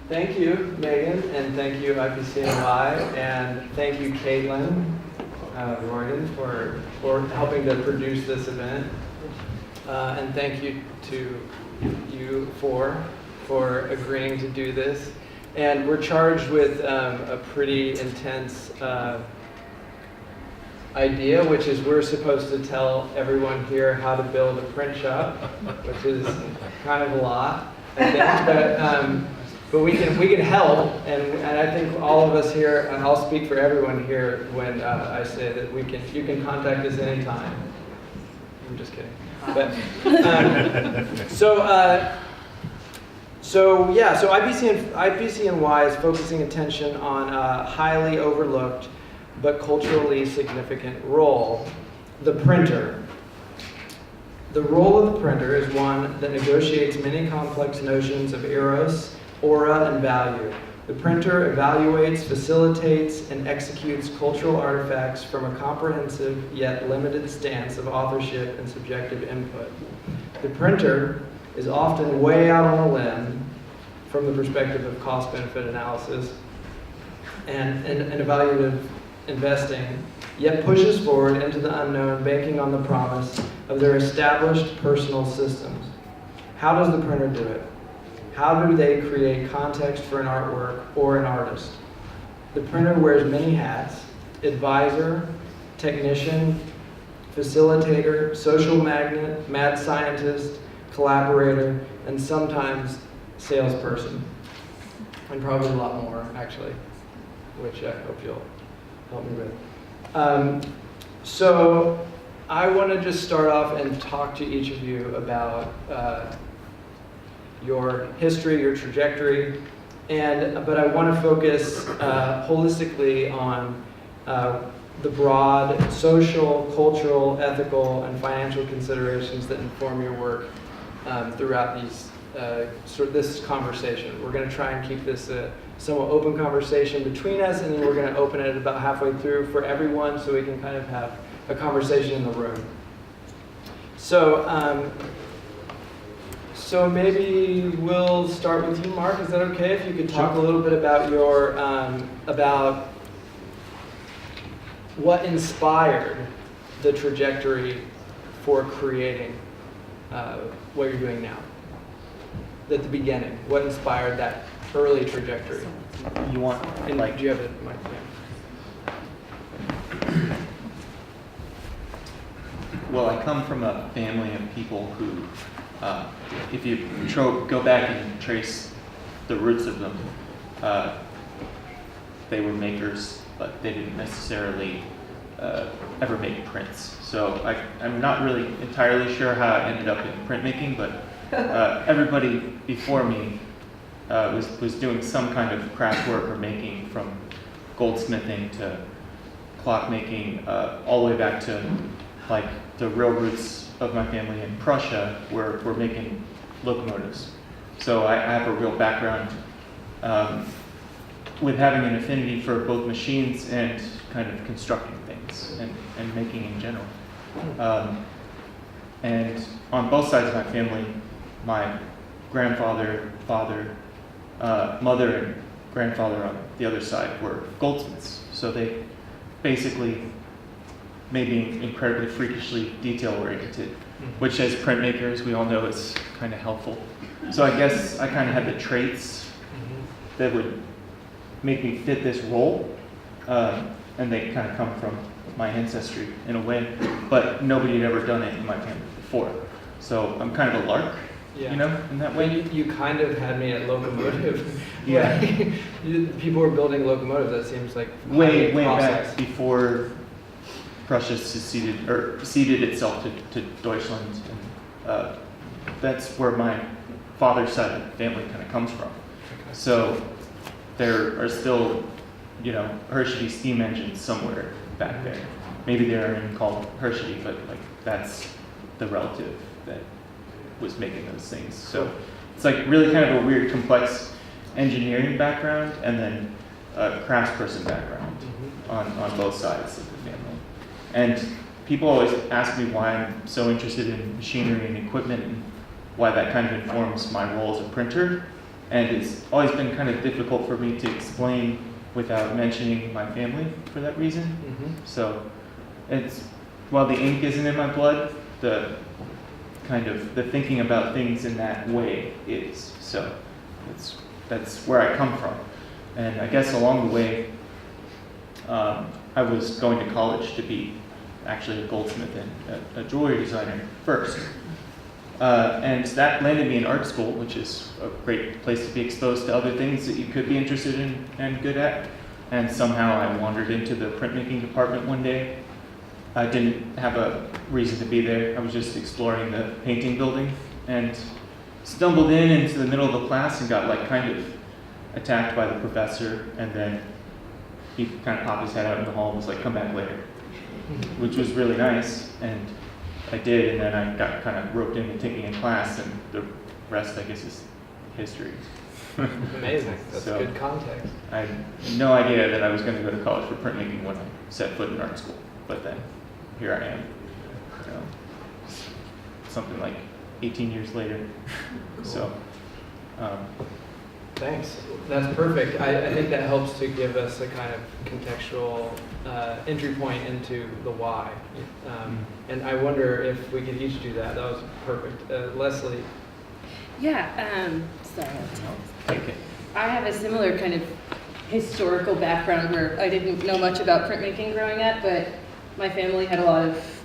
Thank you, Megan, and thank you, IPCNY, and thank you, Caitlin Royden, for helping to produce this event. And thank you to you for agreeing to do this. And we're charged with a pretty intense idea, which is we're supposed to tell everyone here how to build a print shop, which is kind of a lot, I think. But we can help, and I think all of us here, and I'll speak for everyone here when I say that you can contact us anytime. I'm just kidding. But, so IPCNY is focusing attention on a highly overlooked but culturally significant role, the printer. The role of the printer is one that negotiates many complex notions of eros, aura, and value. The printer evaluates, facilitates, and executes cultural artifacts from a comprehensive yet limited stance of authorship and subjective input. The printer is often way out on a limb from the perspective of cost-benefit analysis and evaluative investing, yet pushes forward into the unknown, banking on the promise of their established personal systems. How does the printer do it? How do they create context for an artwork or an artist? The printer wears many hats: advisor, technician, facilitator, social magnet, mad scientist, collaborator, and sometimes salesperson. And probably a lot more, actually, which I hope you'll help me with. So I want to just start off and talk to each of you about your history, your trajectory, but I want to focus holistically on the broad social, cultural, ethical, and financial considerations that inform your work throughout this conversation. We're going to try and keep this a somewhat open conversation between us, and then we're going to open it about halfway through for everyone so we can kind of have a conversation in the room. So maybe we'll start with you, Mark. Is that okay? If you could talk a little bit about your about what inspired the trajectory for creating what you're doing now. At the beginning, what inspired that early trajectory? You want, and like, do you have it? Yeah. Well, I come from a family of people who, if you go back and trace the roots of them, they were makers, but they didn't necessarily ever make prints. So I'm not really entirely sure how I ended up in printmaking, but everybody before me was doing some kind of craft work or making, from goldsmithing to clockmaking, all the way back to like the real roots of my family in Prussia were making locomotives. So I have a real background with having an affinity for both machines and kind of constructing things and making in general. And on both sides of my family, my grandfather, father, mother, and grandfather on the other side were goldsmiths. So they basically made me incredibly freakishly detail-oriented, which as printmakers we all know is kind of helpful. So I guess I kind of had the traits that would make me fit this role, and they kind of come from my ancestry in a way, but nobody had ever done it in my family before. So I'm kind of a lark. Yeah. You know, in that way. You kind of had me at locomotive. Yeah. People were building locomotives. That seems like way back before Prussia ceded itself to Deutschland. And, that's where my father's side of the family kind of comes from. Okay. So there are still, Hershey steam engines somewhere back there. Maybe they aren't even called Hershey, but like that's the relative that was making those things. So it's like really kind of a weird, complex engineering background and then a craftsperson background on both sides of the family. And people always ask me why I'm so interested in machinery and equipment and why that kind of informs my role as a printer. And it's always been kind of difficult for me to explain without mentioning my family for that reason. So while the ink isn't in my blood, the thinking about things in that way is. So that's where I come from. And I guess along the way, I was going to college to be actually a goldsmith and a jewelry designer first. And that landed me in art school, which is a great place to be exposed to other things that you could be interested in and good at. And somehow I wandered into the printmaking department one day. I didn't have a reason to be there. I was just exploring the painting building and stumbled into the middle of the class and got kind of attacked by the professor. And then he kind of popped his head out in the hall and was like, "Come back later," which was really nice. And I did, and then I got kind of roped into taking a class, and the rest, I guess, is history. Amazing. That's So, good context. I had no idea that I was going to go to college for printmaking when I set foot in art school, but then here I am, something like 18 years later. Cool. So, Thanks. That's perfect. I think that helps to give us a kind of contextual entry point into the why. And I wonder if we could each do that. That was perfect. Leslie. Yeah, sorry. okay. I have a similar kind of historical background where I didn't know much about printmaking growing up, but my family had a lot of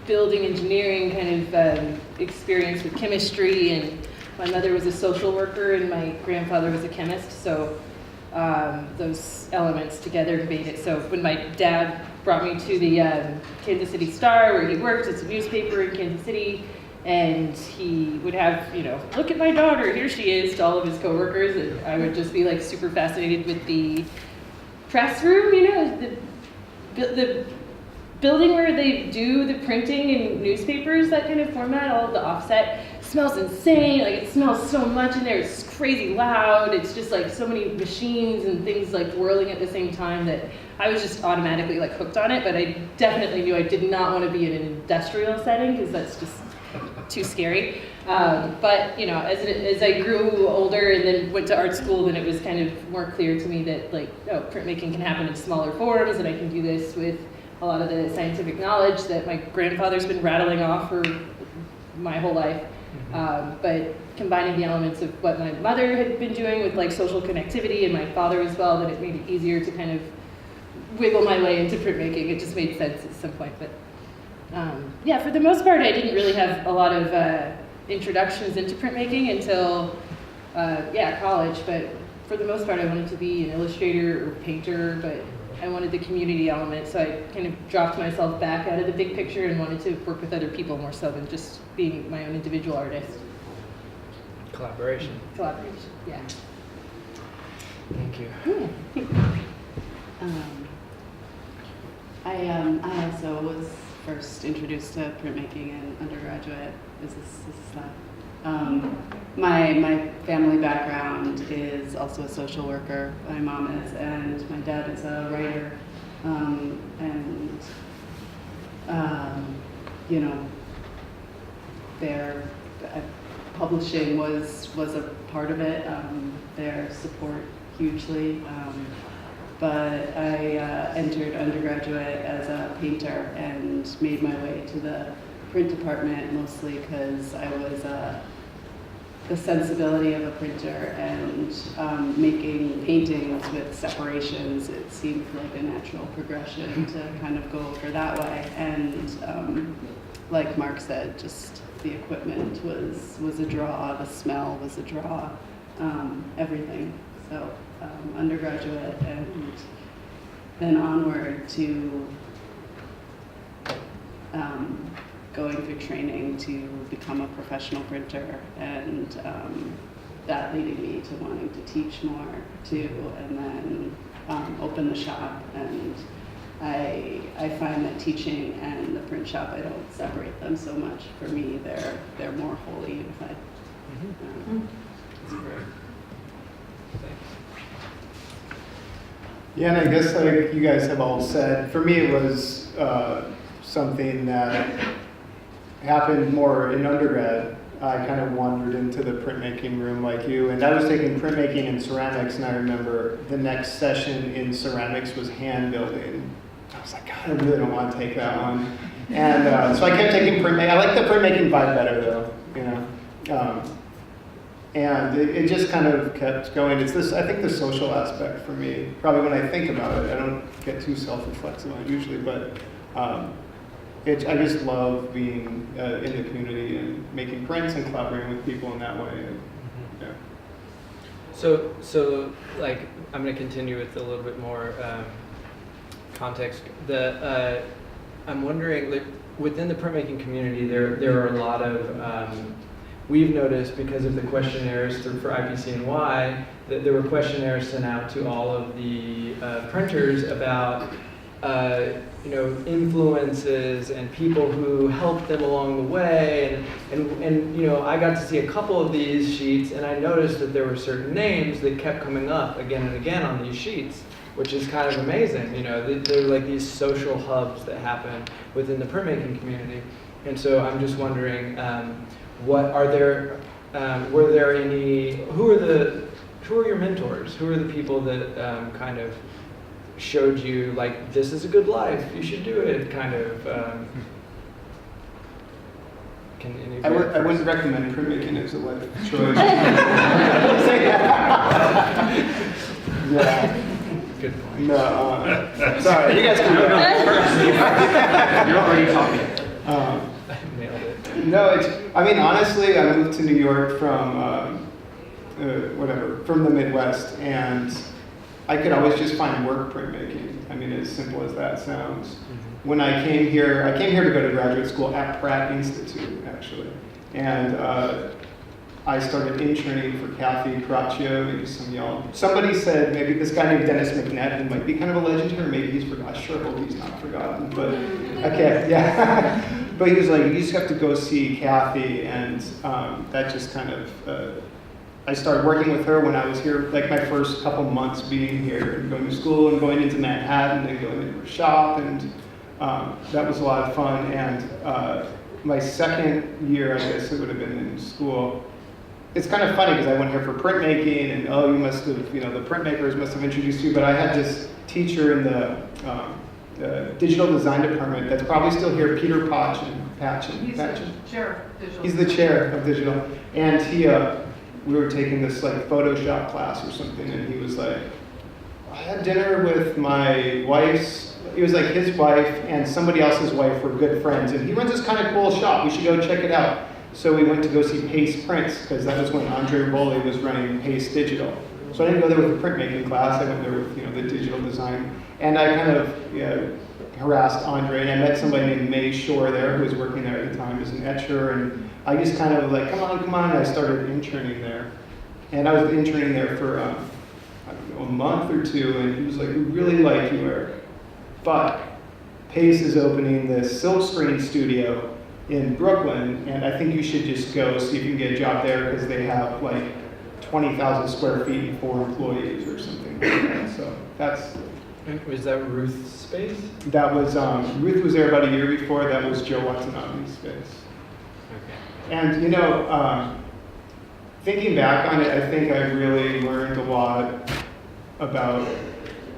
building engineering kind of experience with chemistry, and my mother was a social worker and my grandfather was a chemist, so those elements together made it. So when my dad brought me to the Kansas City Star, where he worked, it's a newspaper in Kansas City, and he would have, "Look at my daughter, here she is," to all of his coworkers, and I would just be super fascinated with the press room, the building where they do the printing in newspapers, that kind of format, all of the offset. Smells insane, it smells so much in there, it's crazy loud, it's just so many machines and things whirling at the same time that I was just automatically hooked on it, but I definitely knew I did not want to be in an industrial setting because that's just too scary. But as I grew older and then went to art school, then it was kind of more clear to me that printmaking can happen in smaller forms, and I can do this with a lot of the scientific knowledge that my grandfather's been rattling off for my whole life. But combining the elements of what my mother had been doing with social connectivity and my father as well, that it made it easier to kind of wiggle my way into printmaking. It just made sense at some point. But yeah, for the most part, I didn't really have a lot of introductions into printmaking until college. But for the most part, I wanted to be an illustrator or painter, but I wanted the community element, so I kind of dropped myself back out of the big picture and wanted to work with other people more so than just being my own individual artist. Collaboration, yeah. Thank you. I also was first introduced to printmaking in undergraduate. Is this stuff? My family background is also a social worker. My mom is, and my dad is a writer. Their publishing was a part of it. Their support hugely. But I entered undergraduate as a painter and made my way to the print department mostly because I was the sensibility of a printer and making paintings with separations. It seemed like a natural progression to kind of go over that way. And like Mark said, just the equipment was a draw, the smell was a draw, everything. So undergraduate and then onward to going through training to become a professional printer, and that leading me to wanting to teach more too, and then open the shop. And I find that teaching and the print shop, I don't separate them so much. For me, they're more wholly unified. That's great. Thanks. Yeah, and I guess like you guys have all said, for me it was something that happened more in undergrad. I kind of wandered into the printmaking room like you, and I was taking printmaking and ceramics, and I remember the next session in ceramics was hand building. I was like, God, I really don't want to take that one. And so I kept taking printmaking. I like the printmaking vibe better though, you know. And it just kind of kept going. It's this, I think, the social aspect for me. Probably when I think about it, I don't get too self-reflexive on it usually, but I just love being in the community and making prints and collaborating with people in that way. And, yeah. So like, I'm going to continue with a little bit more context. I'm wondering, like, within the printmaking community, there are a lot of we've noticed, because of the questionnaires for IPC&Y, that there were questionnaires sent out to all of the printers about influences and people who helped them along the way, and I got to see a couple of these sheets, and I noticed that there were certain names that kept coming up again and again on these sheets, which is kind of amazing. They're like these social hubs that happen within the printmaking community, and so I'm just wondering, were there any? Who are your mentors? Who are the people that kind of showed you, like, this is a good life, you should do it, kind of? Can any of you? I wouldn't recommend printmaking as a life choice. Yeah. Good point. No, sorry, you guys can go. You're already talking. I nailed it. No, honestly, I moved to New York from from the Midwest, and I could always just find work printmaking. As simple as that sounds. Mm-hmm. When I came here to go to graduate school at Pratt Institute, actually, and I started interning for Kathy Caraccio, maybe some of y'all. Somebody said maybe this guy named Dennis McNett, who might be kind of a legend here, maybe he's forgotten. I sure hope he's not forgotten, but okay, yeah. But he was like, you just have to go see Kathy, and that just kind of, I started working with her when I was here, like my first couple months being here, and going to school and going into Manhattan and going into her shop, and that was a lot of fun. And my second year, I guess it would have been in school, it's kind of funny because I went here for printmaking, and you must have, the printmakers must have introduced you, but I had this teacher in the digital design department that's probably still here, Peter Patchen. He's the chair of digital. He's the chair of digital, and we were taking this like Photoshop class or something, and he was like, I had dinner with my wife's, it was like his wife and somebody else's wife were good friends, and he runs this kind of cool shop, we should go check it out. So we went to go see Pace Prints, because that was when Andre Rivoli was running Pace Digital. So I didn't go there with a printmaking class, I went there with the digital design. And I kind of harassed Andre, and I met somebody named May Shore there, who was working there at the time as an etcher, and I just kind of like, come on, and I started interning there. And I was interning there for, a month or two, and he was like, we really like you, Eric, but Pace is opening this silkscreen studio in Brooklyn, and I think you should just go see if you can get a job there, because they have like 20,000 square feet and 4 employees or something like that. So that's... Was that Ruth's space? That was, Ruth was there about a year before, that was Joe Watanabe's space. Okay. And thinking back on it, I think I really learned a lot about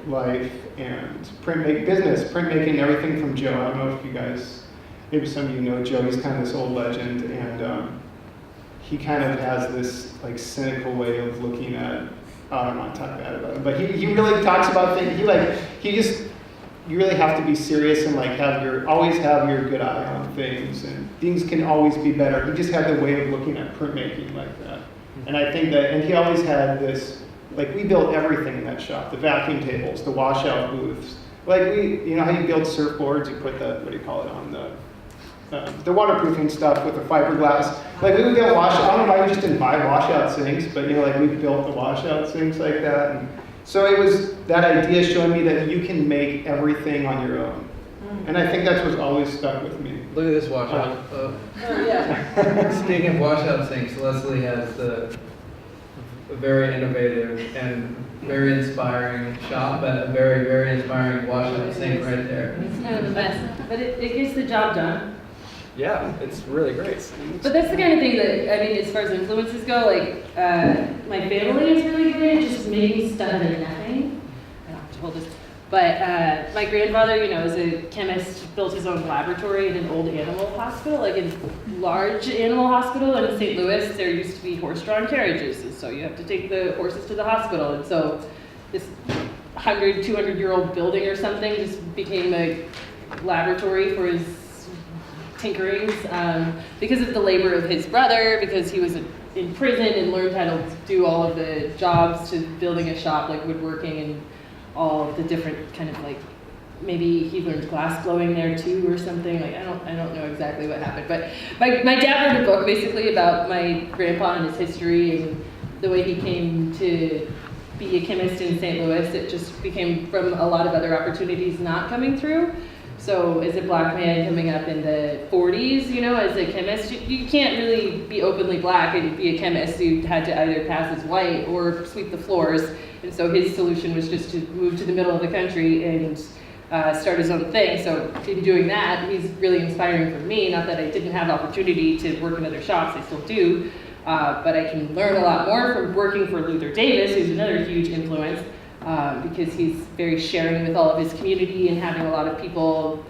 life and printmaking, everything from Joe. I don't know if you guys, maybe some of you know Joe, he's kind of this old legend, and he kind of has this like cynical way of looking at, I don't want to talk bad about him, but he really talks about things, you really have to be serious and like always have your good eye on things, and things can always be better. He just had the way of looking at printmaking like that. And I think that, and he always had this, like we built everything in that shop, the vacuum tables, the washout booths. Like how you build surfboards, you put the, what do you call it, on the waterproofing stuff with the fiberglass. Like we would build I don't know why we just didn't buy washout sinks, but like we built the washout sinks like that. And so it was that idea showing me that you can make everything on your own. And I think that's what's always stuck with me. Look at this washout. Yeah. Speaking of washout sinks, Leslie has a very innovative and very inspiring shop, but a very, very inspiring washout sink right there. It's kind of the best, but it gets the job done. Yeah, it's really great. But that's the kind of thing that, I mean, as far as influences go, like, my family is really good at just making stuff out of nothing. I don't have to hold this. But my grandfather, you know, is a chemist, built his own laboratory in an old animal hospital, like a large animal hospital in St. Louis. There used to be horse-drawn carriages, and so you have to take the horses to the hospital. And so this 100, 200-year-old building or something just became a laboratory for his tinkerings because of the labor of his brother, because he was in prison and learned how to do all of the jobs to building a shop, like woodworking and all of the different kind of like, maybe he learned glass blowing there too or something. Like I don't know exactly what happened, but my dad wrote a book basically about my grandpa and his history and the way he came to be a chemist in St. Louis. It just became from a lot of other opportunities not coming through. So as a black man coming up in the 40s, you know, as a chemist, you can't really be openly black and be a chemist. You had to either pass as white or sweep the floors. And so his solution was just to move to the middle of the country and start his own thing. So in doing that, he's really inspiring for me. Not that I didn't have opportunity to work in other shops, I still do. But I can learn a lot more from working for Luther Davis, who's another huge influence. Because he's very sharing with all of his community and having a lot of people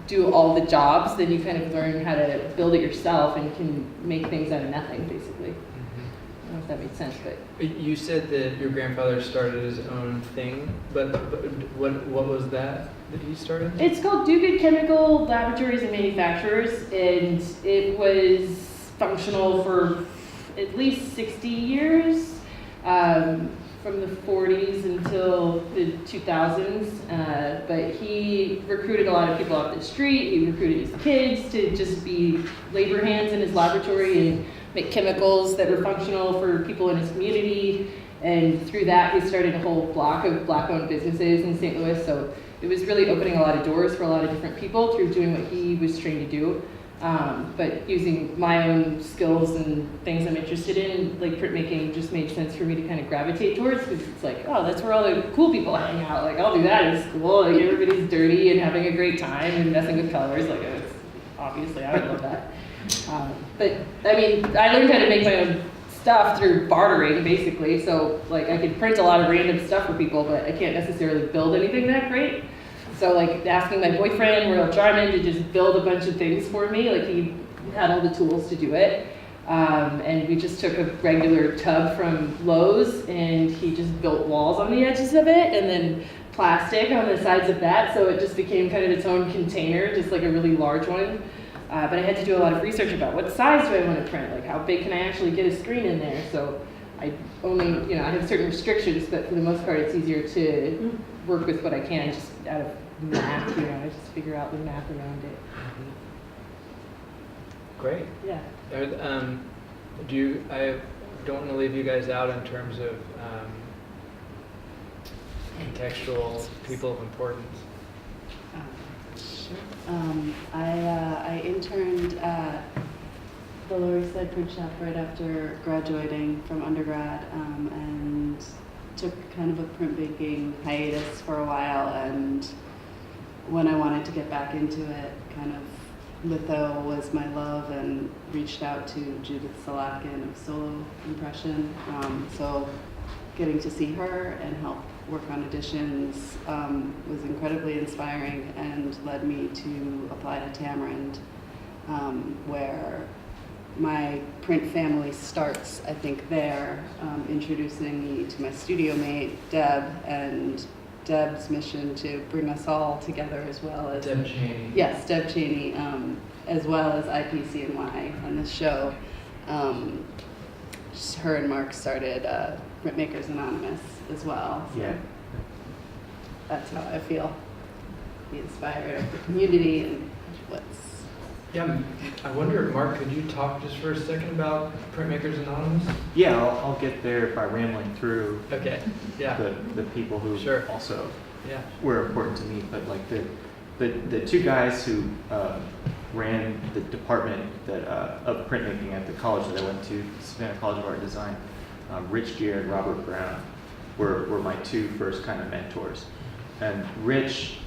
do all the jobs, then you kind of learn how to build it yourself and can make things out of nothing, basically. I don't know if that made sense, but. You said that your grandfather started his own thing, but what was that he started? It's called Duguid Chemical Laboratories and Manufacturers, and it was functional for at least 60 years. From the 40s until the 2000s, but he recruited a lot of people off the street. He recruited his kids to just be labor hands in his laboratory and make chemicals that were functional for people in his community. And through that, he started a whole block of black-owned businesses in St. Louis. So it was really opening a lot of doors for a lot of different people through doing what he was trained to do. But using my own skills and things I'm interested in, like printmaking just made sense for me to kind of gravitate towards, because it's like, oh, that's where all the cool people hang out. Like, I'll do that in school. Like, everybody's dirty and having a great time and messing with colors. Like, it's, obviously, I would love that. But, I mean, I learned how to make my own stuff through bartering, basically. So, like, I could print a lot of random stuff for people, but I can't necessarily build anything that great. So like asking my boyfriend, Royal Jarman, to just build a bunch of things for me, like he had all the tools to do it. And we just took a regular tub from Lowe's and he just built walls on the edges of it and then plastic on the sides of that. So it just became kind of its own container, just like a really large one. But I had to do a lot of research about what size do I want to print, like how big can I actually get a screen in there. So I only, you know, I have certain restrictions, but for the most part it's easier to work with what I can just out of math, you know, I just figure out the math around it. Great. Yeah. I don't want to leave you guys out in terms of contextual people of importance. Sure. I interned at the Lower East Side Printshop right after graduating from undergrad, and took kind of a printmaking hiatus for a while, and when I wanted to get back into it, kind of litho was my love, and reached out to Judith Salakin of Solo Impression. So getting to see her and help work on editions was incredibly inspiring and led me to apply to Tamarind, where my print family starts, I think, there, introducing me to my studio mate, Deb, and Deb's mission to bring us all together, as well as Deb Cheney. Yes, Deb Cheney, as well as IPCNY on this show. Her and Mark started Printmakers Anonymous as well. So Yeah. that's how I feel. Be inspired of the community and what's. Yeah, I wonder, Mark, could you talk just for a second about Printmakers Anonymous? Yeah, I'll get there by rambling through Okay. Yeah. the people who Sure. also Yeah. were important to me, but like the two guys who ran the department that of printmaking at the college that I went to, Savannah College of Art and Design, Rich Gear and Robert Brown, were my two first kind of mentors. And Rich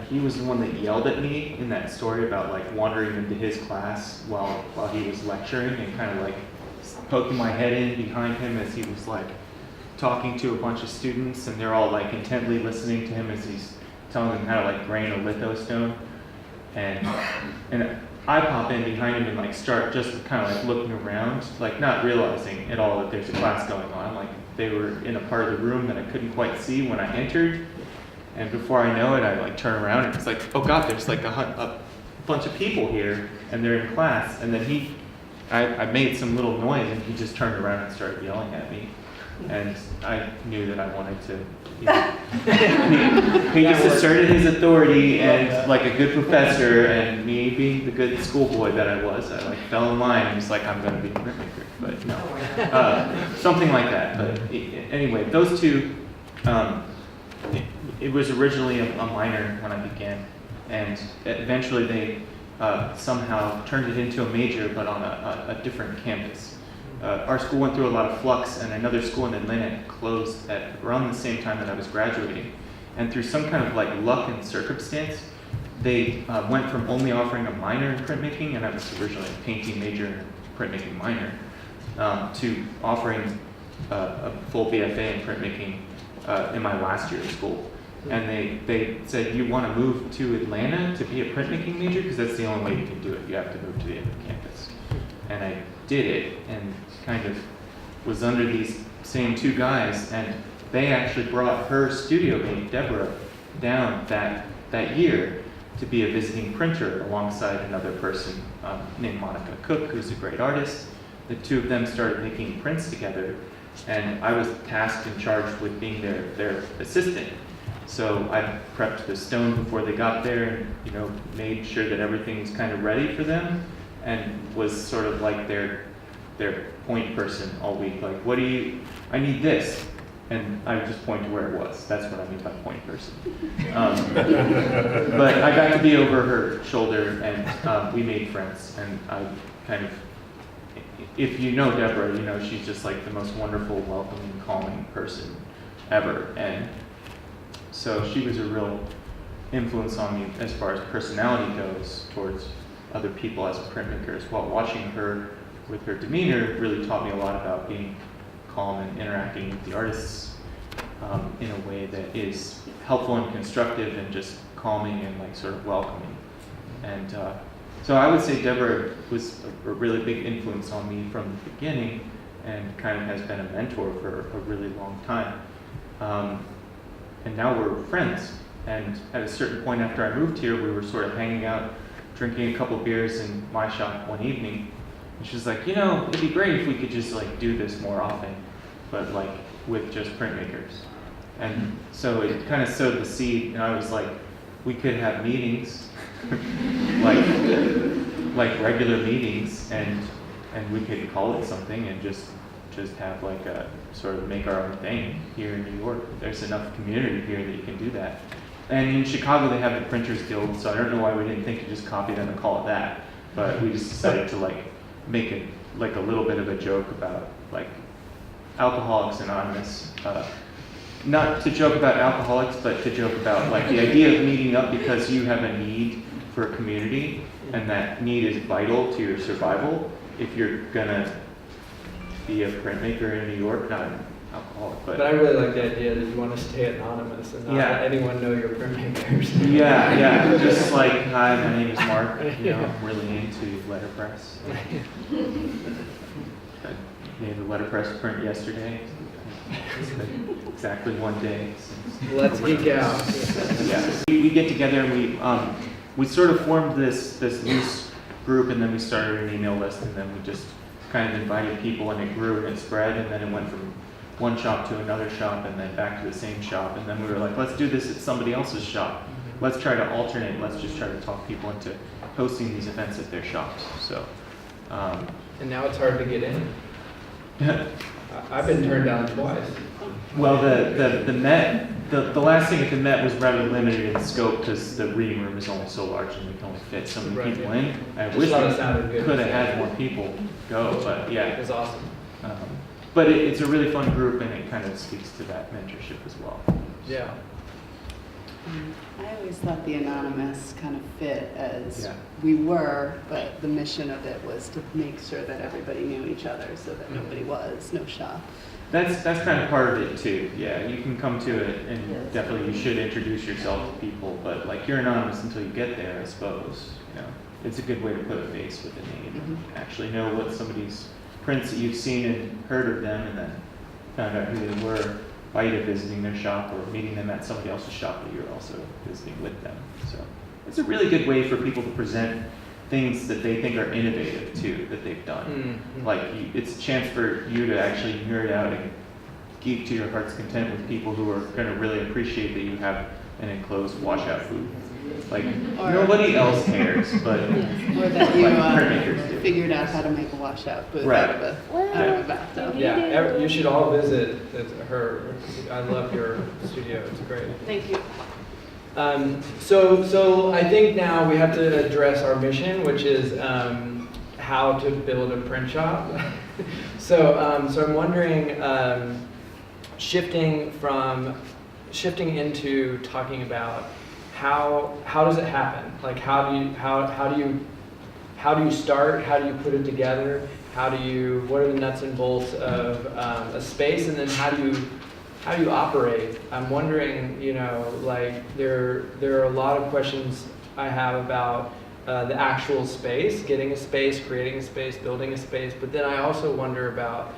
he was the one that yelled at me in that story about like wandering into his class while he was lecturing and kind of like poking my head in behind him as he was like talking to a bunch of students, and they're all like intently listening to him as he's telling them how to like grain a lithostone. And I pop in behind him and like start just kind of like looking around, like not realizing at all that there's a class going on. Like they were in a part of the room that I couldn't quite see when I entered. And before I know it, I like turn around and it's like, oh God, there's like a bunch of people here and they're in class. And then I made some little noise and he just turned around and started yelling at me. And I knew that I wanted to, he just asserted his authority and like a good professor, and me being the good schoolboy that I was, I like fell in line and was like, I'm going to be a printmaker, but no, something like that. But anyway, those two, it was originally a minor when I began, and eventually they somehow turned it into a major, but on a different campus. Our school went through a lot of flux, and another school in Atlanta closed at around the same time that I was graduating. And through some kind of like luck and circumstance, they went from only offering a minor in printmaking, and I was originally a painting major and a printmaking minor, to offering a full BFA in printmaking in my last year of school. And they said, you want to move to Atlanta to be a printmaking major? Because that's the only way you can do it. You have to move to the other campus. And I did it and kind of was under these same two guys, and they actually brought her studio mate, Deborah, down that year to be a visiting printer alongside another person named Monica Cook, who's a great artist. The two of them started making prints together, and I was tasked and charged with being their assistant. So I prepped the stone before they got there and made sure that everything was kind of ready for them, and was sort of like their point person all week. Like, I need this. And I would just point to where it was. That's what I mean by point person. But I got to be over her shoulder, and we made friends. And I kind of, if you know Deborah, she's just like the most wonderful, welcoming, calming person ever. And so she was a real influence on me as far as personality goes towards other people as a printmaker as well. Watching her with her demeanor really taught me a lot about being calm and interacting with the artists in a way that is helpful and constructive and just calming and like sort of welcoming. And so I would say Deborah was a really big influence on me from the beginning, and kind of has been a mentor for a really long time. And now we're friends. And at a certain point after I moved here, we were sort of hanging out, drinking a couple beers in my shop one evening. And she's like, it'd be great if we could just like do this more often, but like with just printmakers. And so it kind of sowed the seed, and I was like, we could have meetings, like regular meetings, and we could call it something and just have like a sort of make our own thing here in New York. There's enough community here that you can do that. And in Chicago they have the Printers Guild, so I don't know why we didn't think to just copy them and call it that. But we just decided to like make it like a little bit of a joke about like Alcoholics Anonymous. Not to joke about alcoholics, but to joke about like the idea of meeting up because you have a need for a community, and that need is vital to your survival. If you're gonna be a printmaker in New York, not an alcoholic, But I really like the idea that you want to stay anonymous and not let anyone know you're printmakers. Yeah, just like, hi, my name is Mark. I'm really into letterpress. I made a letterpress print yesterday. It's been exactly 1 day since. Let's geek out. Yeah, we get together and we sort of formed this loose group, and then we started an email list, and then we just kind of invited people, and it grew and it spread, and then it went from one shop to another shop, and then back to the same shop, and then we were like, let's do this at somebody else's shop. Let's try to alternate. Let's just try to talk people into hosting these events at their shops. So. And now it's hard to get in. I've been turned down twice. Well, the Met, the last thing at the Met was rather limited in scope because the reading room is only so large and we can only fit so many people in. I wish we could have had more people go, but yeah. It was awesome. But it's a really fun group, and it kind of speaks to that mentorship as well. Yeah. I always thought the anonymous kind of fit as Yeah. we were, but the mission of it was to make sure that everybody knew each other so that nobody was, no shop. That's kind of part of it too. Yeah, you can come to it, and Yes. definitely you should introduce yourself to people. But like, you're anonymous until you get there, I suppose. You know, it's a good way to put a face with a name, and actually know what somebody's prints that you've seen and heard of them, and then found out who they were by either visiting their shop or meeting them at somebody else's shop that you're also visiting with them. So it's a really good way for people to present things that they think are innovative too, that they've done. Like, it's a chance for you to actually nerd out and geek to your heart's content with people who are going to really appreciate that you have an enclosed washout booth. Like, Or- nobody else cares, but Or that you like printmakers do. figured out how to make a washout booth Right. out of a Well, bathtub. Yeah, you should all visit her. I love your studio. It's great. Thank you. So I think now we have to address our mission, which is how to build a print shop. So I'm wondering, shifting into talking about how does it happen? Like, how do you start? How do you put it together? What are the nuts and bolts of a space, and then how do you operate? I'm wondering, like, there are a lot of questions I have about the actual space, getting a space, creating a space, building a space, but then I also wonder about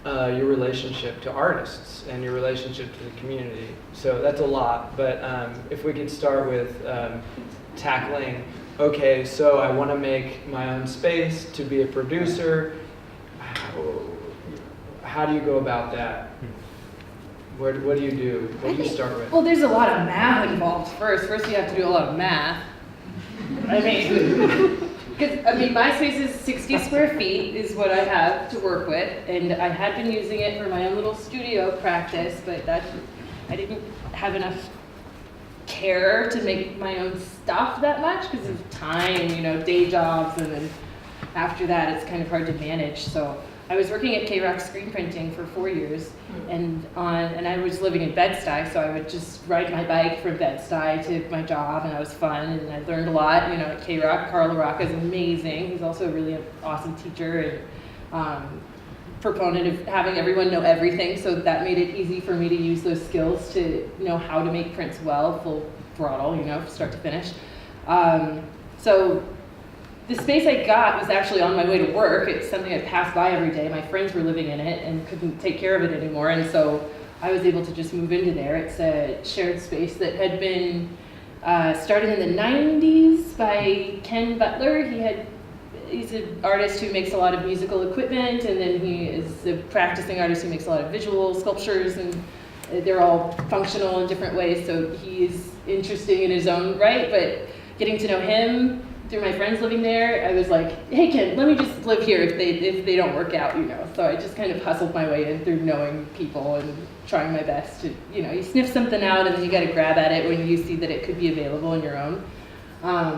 your relationship to artists and your relationship to the community. So that's a lot, but if we could start with tackling, okay, so I want to make my own space to be a producer. How do you go about that? What do you do? What do you start with? Well, there's a lot of math involved first. First, you have to do a lot of math. I mean, my space is 60 square feet is what I have to work with, and I had been using it for my own little studio practice, but I didn't have enough care to make my own stuff that much because of time, day jobs, and then after that, it's kind of hard to manage. So I was working at K-Rock screen printing for 4 years, and I was living in Bed-Stuy, so I would just ride my bike from Bed-Stuy to my job, and it was fun, and I learned a lot, at K-Rock. Carl LaRocca is amazing. He's also a really awesome teacher and proponent of having everyone know everything, so that made it easy for me to use those skills to know how to make prints well, full throttle, start to finish. So the space I got was actually on my way to work. It's something I passed by every day. My friends were living in it and couldn't take care of it anymore, and so I was able to just move into there. It's a shared space that had been started in the 90s by Ken Butler. He's an artist who makes a lot of musical equipment, and then he is a practicing artist who makes a lot of visual sculptures, and they're all functional in different ways, so he's interesting in his own right, but getting to know him through my friends living there, I was like, hey Ken, let me just live here if they don't work out, So I just kind of hustled my way in through knowing people and trying my best to, you sniff something out and then you got to grab at it when you see that it could be available on your own.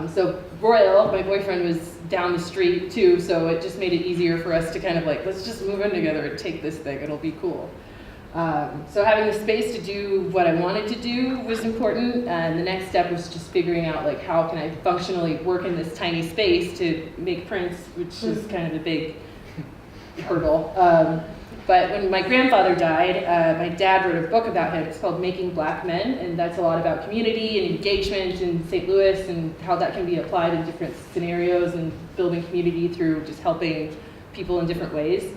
So Royal, my boyfriend, was down the street too, so it just made it easier for us to kind of like, let's just move in together and take this thing, it'll be cool. So having the space to do what I wanted to do was important, and the next step was just figuring out like how can I functionally work in this tiny space to make prints, which is kind of a big hurdle. But when my grandfather died, my dad wrote a book about him. It's called Making Black Men, and that's a lot about community and engagement in St. Louis and how that can be applied in different scenarios and building community through just helping people in different ways.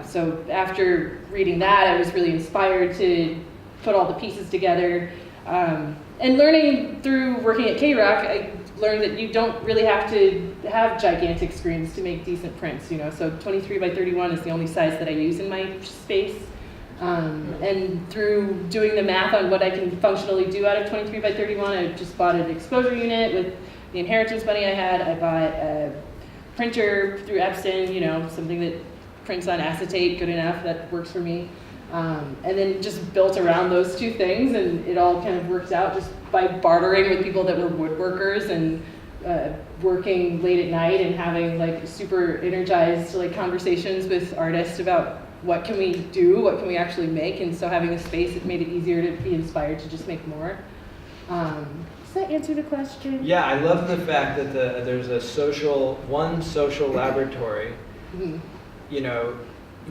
So after reading that, I was really inspired to put all the pieces together. And learning through working at K-Rock, I learned that you don't really have to have gigantic screens to make decent prints, So 23 by 31 is the only size that I use in my space. And through doing the math on what I can functionally do out of 23 by 31, I just bought an exposure unit with the inheritance money I had. I bought a printer through Epson, something that prints on acetate, good enough, that works for me. And then just built around those two things, and it all kind of worked out just by bartering with people that were woodworkers and working late at night and having like super energized like conversations with artists about what can we do, what can we actually make, and so having a space, it made it easier to be inspired to just make more. Does that answer the question? Yeah, I love the fact that there's one social laboratory, Mhm. you know,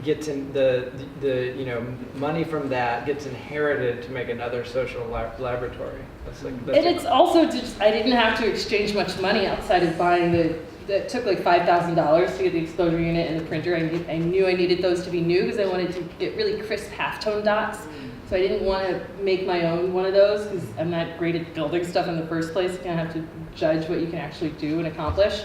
gets in the money from that gets inherited to make another social laboratory. And it's also just, I didn't have to exchange much money outside of buying that took like $5,000 to get the exposure unit and the printer. I knew I needed those to be new because I wanted to get really crisp halftone dots. So I didn't want to make my own one of those because I'm not great at building stuff in the first place. You kind of have to judge what you can actually do and accomplish.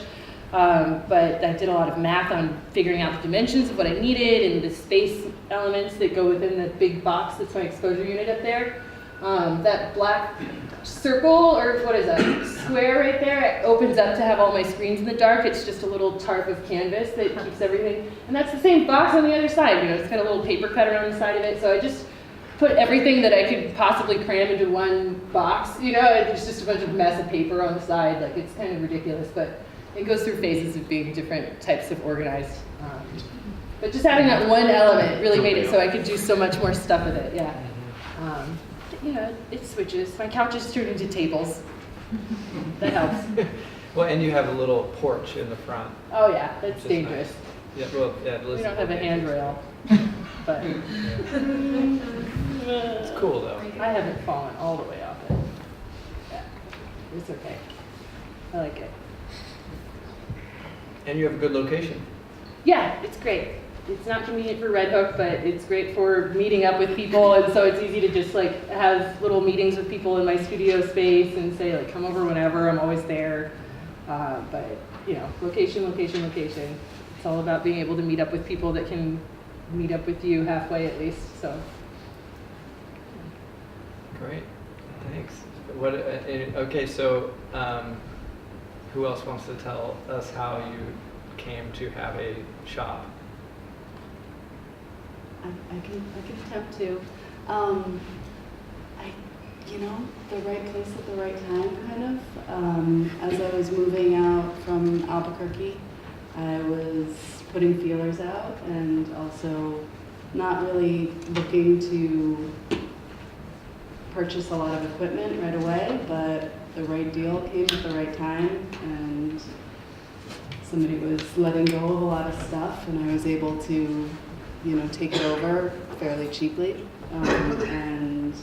But I did a lot of math on figuring out the dimensions of what I needed and the space elements that go within the big box that's my exposure unit up there. That black circle, or what is that, square right there, it opens up to have all my screens in the dark. It's just a little tarp of canvas that keeps everything. And that's the same box on the other side. You know, it's got a little paper cutter on the side of it. So I just put everything that I could possibly cram into one box. You know, it's just a bunch of mess of paper on the side. Like, it's kind of ridiculous, but it goes through phases of being different types of organized. But just having that one element really made it so I could do so much more stuff with it, yeah. You know, it switches. My couches turned into tables. That helps. Well, and you have a little porch in the front. Oh yeah, that's Which is dangerous. Nice. Yeah, well, yeah. We don't have a handrail, but It's cool though. I haven't fallen all the way off it. Yeah, it's okay. I like it. And you have a good location. Yeah, it's great. It's not convenient for Red Hook, but it's great for meeting up with people, and so it's easy to just like have little meetings with people in my studio space and say like, come over whenever, I'm always there. But you know, location, location, location. It's all about being able to meet up with people that can meet up with you halfway at least. So. Great, thanks. What? Okay, so who else wants to tell us how you came to have a shop? I can attempt to. The right place at the right time, kind of. As I was moving out from Albuquerque, I was putting feelers out and also not really looking to purchase a lot of equipment right away, but the right deal came at the right time, and somebody was letting go of a lot of stuff, and I was able to, take it over fairly cheaply. And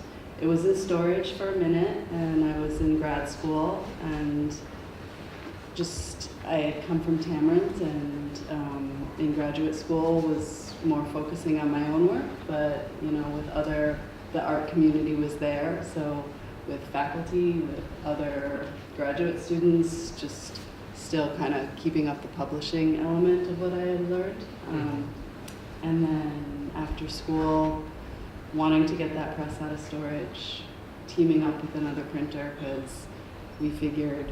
it was in storage for a minute, and I was in grad school, and I had come from Tamarind, and in graduate school was more focusing on my own work, but the art community was there, so with faculty, with other graduate students, just still kind of keeping up the publishing element of what I had learned. And then after school, wanting to get that press out of storage, teaming up with another printer, because we figured,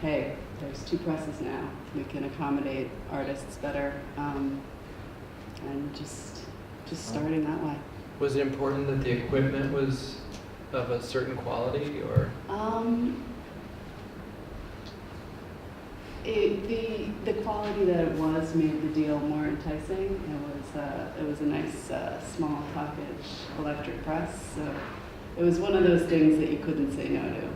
hey, there's 2 presses now. We can accommodate artists better, and just starting that way. Was it important that the equipment was of a certain quality, or? The quality that it was made the deal more enticing. It was a nice small package electric press, so it was one of those things that you couldn't say no to.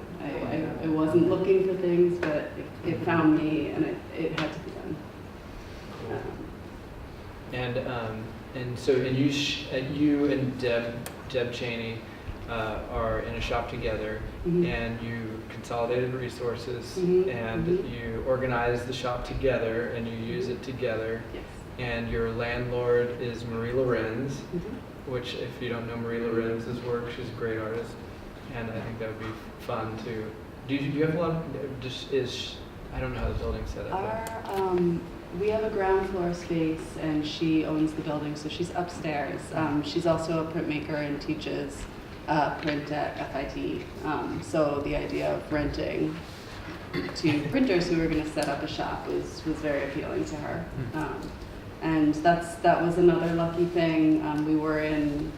I wasn't looking for things, but it found me, and it had to be done. You and Deb Cheney are in a shop together, Mm-hmm. and you consolidated resources, Mm-hmm. and Mm-hmm. you organized the shop together, and you use it together. Yes. And your landlord is Marie Lorenz, Mm-hmm. which, if you don't know Marie Lorenz's work, she's a great artist, and I think that would be fun to. Do you have a lot of? I don't know how the building's set up. We have a ground floor space, and she owns the building, so she's upstairs. She's also a printmaker and teaches print at FIT. So the idea of renting to printers who are going to set up a shop was very appealing to her. And that was another lucky thing. We were in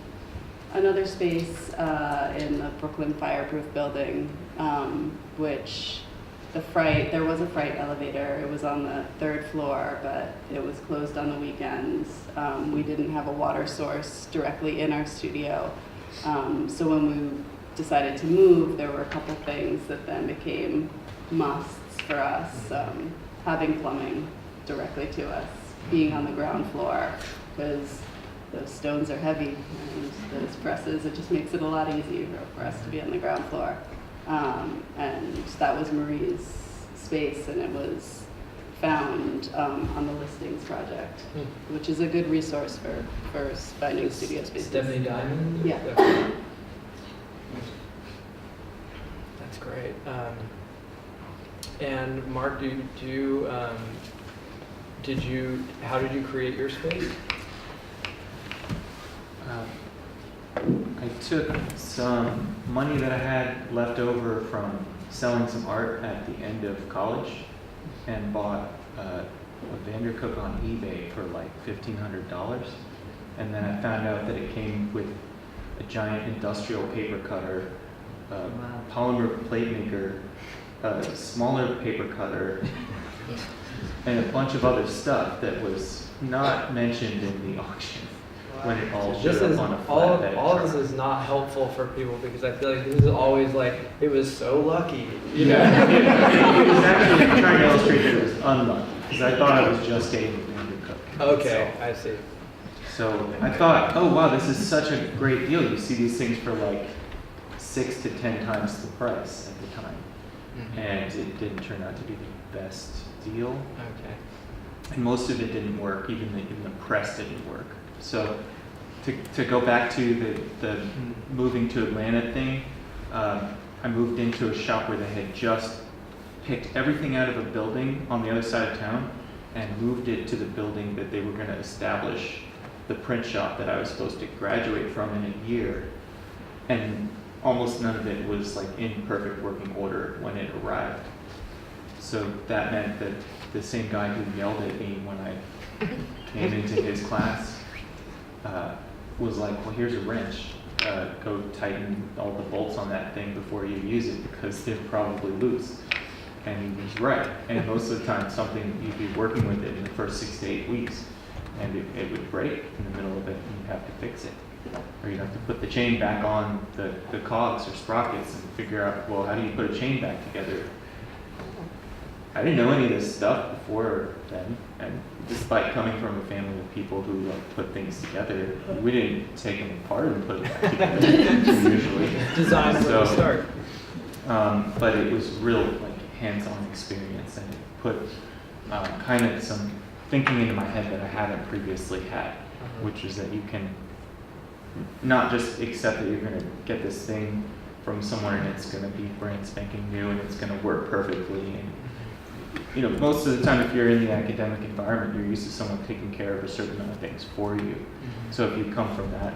another space in the Brooklyn Fireproof building, which there was a freight elevator. It was on the 3rd floor, but it was closed on the weekends. We didn't have a water source directly in our studio. So when we decided to move, there were a couple things that then became musts for us. Having plumbing directly to us, being on the ground floor, because those stones are heavy and those presses, it just makes it a lot easier for us to be on the ground floor. And that was Marie's space, and it was found on the listings project, which is a good resource for finding studio spaces. Stephanie Diamond? Yeah. That's great. And Mark, how did you create your space? I took some money that I had left over from selling some art at the end of college and bought a Vandercook on eBay for like $1,500. And then I found out that it came with a giant industrial paper cutter, a polymer plate maker, a smaller paper cutter, and a bunch of other stuff that was not mentioned in the auction when it all showed up on a flatbed all of truck. this is not helpful for people because I feel like this is always like, it was so lucky. You know? It was actually trying to illustrate that it was unlucky, because I thought I was just getting Vandercook. Okay, I see. So I thought, oh wow, this is such a great deal. You see these things for like 6 to 10 times the price at the time. And it didn't turn out to be the best deal. Okay. And most of it didn't work, even the press didn't work. So to go back to the moving to Atlanta thing, I moved into a shop where they had just picked everything out of a building on the other side of town and moved it to the building that they were going to establish the print shop that I was supposed to graduate from in a year. And almost none of it was like in perfect working order when it arrived. So that meant that the same guy who yelled at me when I came into his class was like, well, here's a wrench. Go tighten all the bolts on that thing before you use it because they're probably loose. And he was right. And most of the time, something you'd be working with it in the first 6 to 8 weeks, and it would break in the middle of it, and you'd have to fix it. Or you'd have to put the chain back on the cogs or sprockets and figure out, well, how do you put a chain back together? I didn't know any of this stuff before then, and despite coming from a family of people who like put things together, we didn't take them apart and put it back together usually. Design from the start. But it was real like hands-on experience, and it put kind of some thinking into my head that I hadn't previously had, which is that you can not just accept that you're going to get this thing from somewhere and it's going to be brand spanking new and it's going to work perfectly. And you know, most of the time, if you're in the academic environment, you're used to someone taking care of a certain amount of things for you. So if you come from that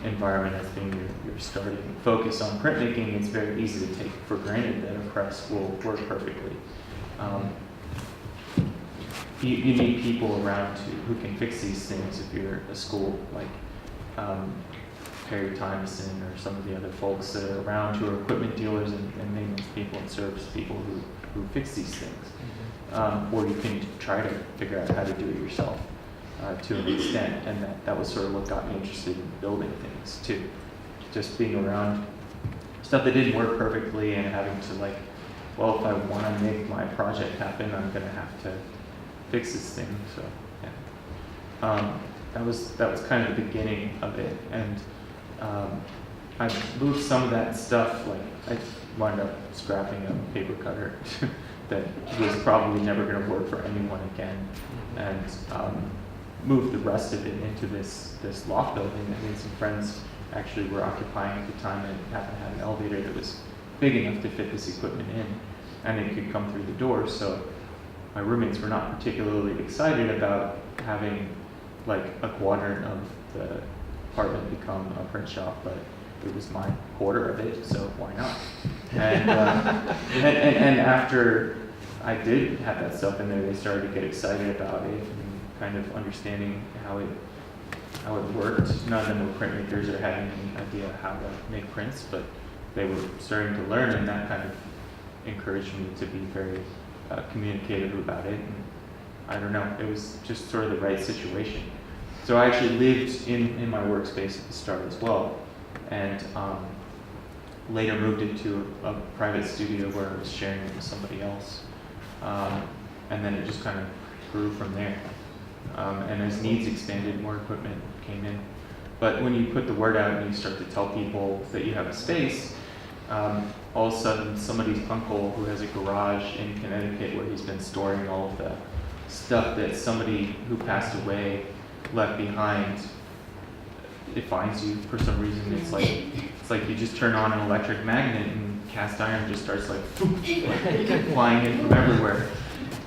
environment as being your starting focus on printmaking, it's very easy to take for granted that a press will work perfectly. You need people around who can fix these things if you're a school like Perry Tymeson or some of the other folks that are around who are equipment dealers and maintenance people and service people who fix these things. Or you can try to figure out how to do it yourself to an extent, and that was sort of what got me interested in building things too. Just being around stuff that didn't work perfectly and having to like, well, if I want to make my project happen, I'm going to have to fix this thing. So yeah, that was kind of the beginning of it, and I moved some of that stuff. Like I wound up scrapping a paper cutter that was probably never going to work for anyone again, and moved the rest of it into this loft building that me and some friends actually were occupying at the time, and happened to have an elevator that was big enough to fit this equipment in, and it could come through the door. So my roommates were not particularly excited about having like a quadrant of the apartment become a print shop, but it was my quarter of it, so why not? And and after I did have that stuff in there, they started to get excited about it and kind of understanding how it worked. None of them were printmakers or had any idea how to make prints, but they were starting to learn, and that kind of encouraged me to be very communicative about it. And I don't know, it was just sort of the right situation. So I actually lived in my workspace at the start as well, and later moved it to a private studio where I was sharing it with somebody else. And then it just kind of grew from there. And as needs expanded, more equipment came in. But when you put the word out and you start to tell people that you have a space, all of a sudden somebody's uncle who has a garage in Connecticut where he's been storing all of the stuff that somebody who passed away left behind, it finds you for some reason. It's like you just turn on an electric magnet and cast iron just starts like flying in from everywhere.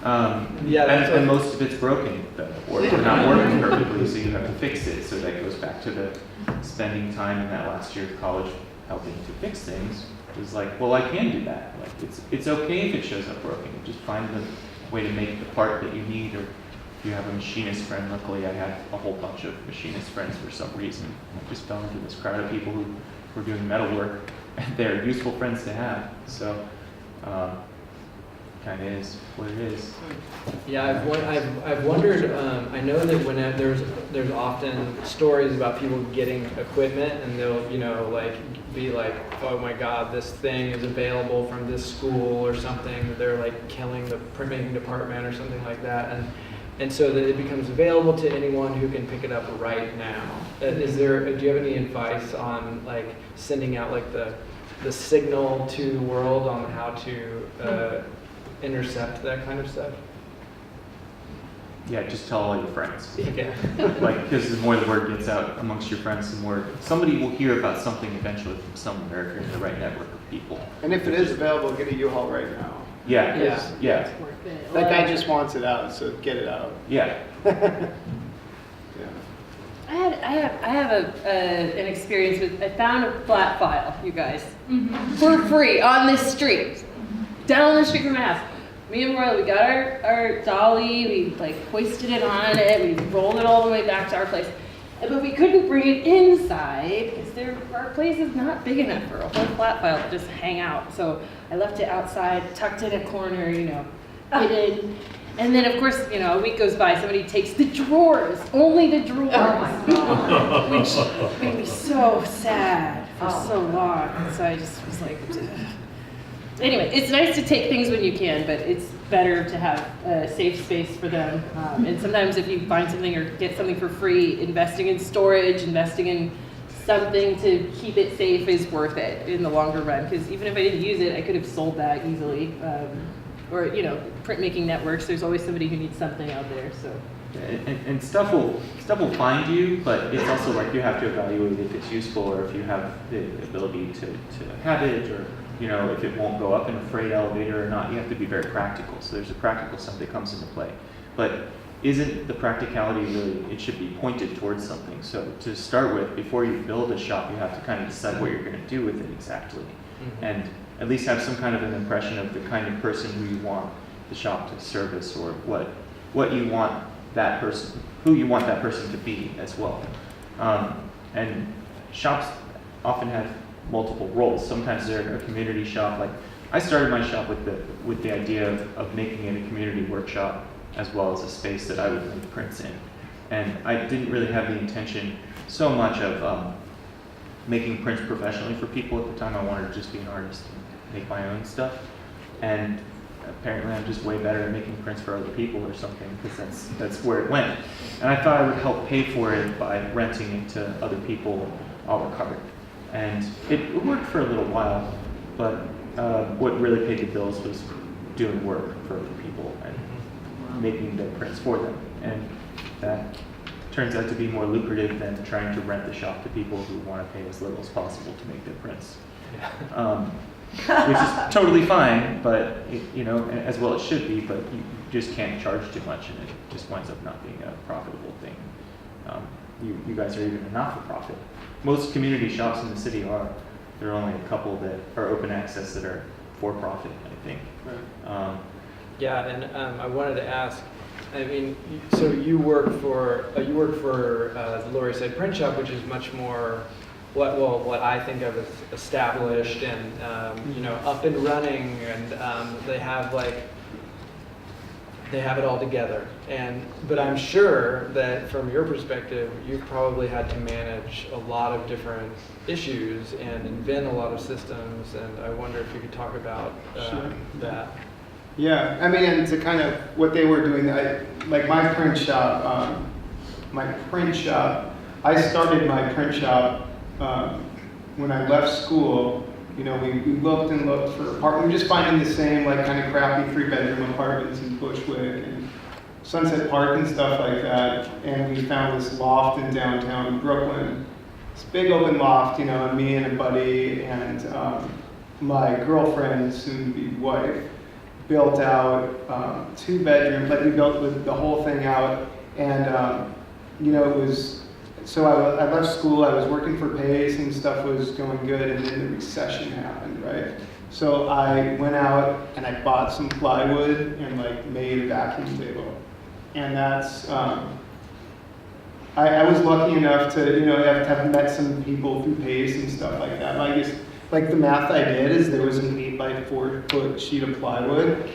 And most of it's broken though, or not working perfectly, so you have to fix it. So that goes back to the spending time in that last year of college helping to fix things. It's like, well, I can do that. Like it's okay if it shows up broken. Just find the way to make the part that you need, or if you have a machinist friend. Luckily, I had a whole bunch of machinist friends for some reason. I just fell into this crowd of people who were doing metal work, and they're useful friends to have. So, kind of is what it is. Yeah, I've wondered. I know that when there's often stories about people getting equipment, and they'll like be like, oh my God, this thing is available from this school or something. They're like killing the printmaking department or something like that, and so that it becomes available to anyone who can pick it up right now. Do you have any advice on like sending out like the signal to the world on how to intercept that kind of stuff? Yeah, just tell all your friends. Okay. Like, because the more the word gets out amongst your friends, the more somebody will hear about something eventually from somewhere if you're in the right network of people. And if it is available, get a U-Haul right now. Yeah, yeah, That guy just wants it out, so get it out. yeah. Yeah. I have an experience with, I found a flat file, you guys, for free on this street, down the street from my house. Me and Royal, we got our dolly, we like hoisted it on it, we rolled it all the way back to our place. But we couldn't bring it inside because our place is not big enough for a whole flat file to just hang out. So I left it outside, tucked in a corner, hidden. And then of course, a week goes by, somebody takes the drawers, only the drawers. Oh my God. Which made me so sad for so long. So I just was like, ugh. Anyway, it's nice to take things when you can, but it's better to have a safe space for them. And sometimes if you find something or get something for free, investing in storage, investing in something to keep it safe is worth it in the longer run. Because even if I didn't use it, I could have sold that easily. Or printmaking networks, there's always somebody who needs something out there. So. And stuff will find you, but it's also like you have to evaluate if it's useful or if you have the ability to have it, or if it won't go up in a freight elevator or not. You have to be very practical. So there's a practical stuff that comes into play. But isn't the practicality really, it should be pointed towards something. So to start with, before you build a shop, you have to kind of decide what you're going to do with it exactly. Mm-hmm. And at least have some kind of an impression of the kind of person who you want the shop to service, or what you want that person, who you want that person to be as well. And shops often have multiple roles. Sometimes they're a community shop. Like I started my shop with the idea of making it a community workshop as well as a space that I would make prints in. And I didn't really have the intention so much of making prints professionally for people at the time. I wanted to just be an artist and make my own stuff. And apparently I'm just way better at making prints for other people or something, because that's where it went. And I thought I would help pay for it by renting it to other people a la carte. And it worked for a little while, but what really paid the bills was doing work for other people and making the prints for them. And that turns out to be more lucrative than trying to rent the shop to people who want to pay as little as possible to make their prints. Which is totally fine, but as well it should be, but you just can't charge too much, and it just winds up not being a profitable thing. You guys are even a not-for-profit. Most community shops in the city are. There are only a couple that are open access that are for-profit, I think. Right. Yeah, and I wanted to ask, I mean, so you work for Lori said Printshop, which is much more what I think of as established and up and running, and they have like they have it all together. But I'm sure that from your perspective, you've probably had to manage a lot of different issues and invent a lot of systems. And I wonder if you could talk about Sure. that. Yeah, I mean, and to kind of what they were doing, like my print shop, I started my print shop when I left school. You know, we looked and looked for apartments. We were just finding the same, like, kind of crappy 3-bedroom apartments in Bushwick and Sunset Park and stuff like that. And we found this loft in downtown Brooklyn. This big open loft, you know, and me and a buddy and my girlfriend, soon-to-be wife, built out 2-bedroom, like we built the whole thing out. And, you know, it was, so I left school, I was working for Pace and stuff was going good, and then the recession happened, right? So I went out and I bought some plywood and like made a vacuum table. And that's, I was lucky enough to, you know, have met some people through Pace and stuff like that. But I guess, like the math I did is there was an 8x4 foot sheet of plywood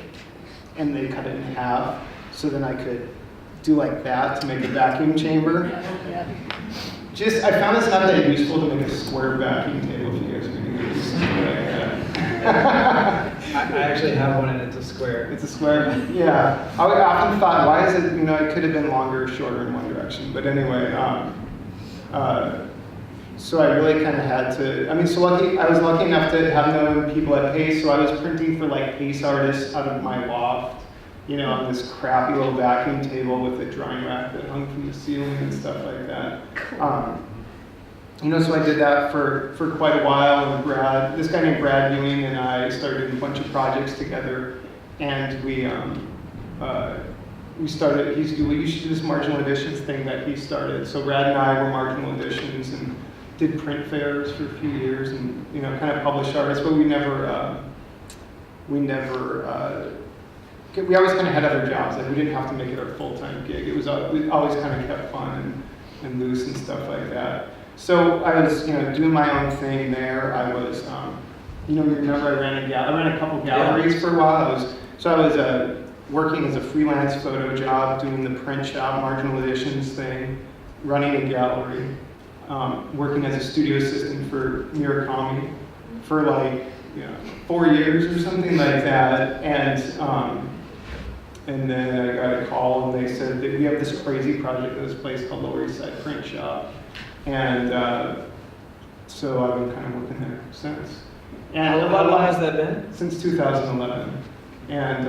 and they cut it in half. So then I could do like that to make a vacuum chamber. Yeah. I found it's not that useful to make a square vacuum table if you guys are going to do something like that. I actually have one and it's a square. It's a square? Yeah. I often thought, why is it, you know, it could have been longer or shorter in one direction. But anyway, so I really kind of had to, I mean, I was lucky enough to have known people at Pace, so I was printing for like Pace artists out of my loft, you know, on this crappy little vacuum table with a drying rack that hung from the ceiling and stuff like that. You know, so I did that for quite a while, and this guy named Brad Ewing and I started doing a bunch of projects together, and we started, we used to do this marginal editions thing that he started. So Brad and I were marginal editions and did print fairs for a few years and, you know, kind of published artists, but we always kind of had other jobs. Like we didn't have to make it our full-time gig. It was, we always kind of kept fun and loose and stuff like that. So I was, you know, doing my own thing there. I was, you know, remember I ran a couple galleries for a while. I was working as a freelance photo job, doing the Printshop marginal editions thing, running a gallery, working as a studio assistant for Murakami for like, you know, 4 years or something like that. And then I got a call and they said that we have this crazy project at this place called Lower East Side Printshop. And so I've been kind of working there since. And How long has that been? Since 2011. And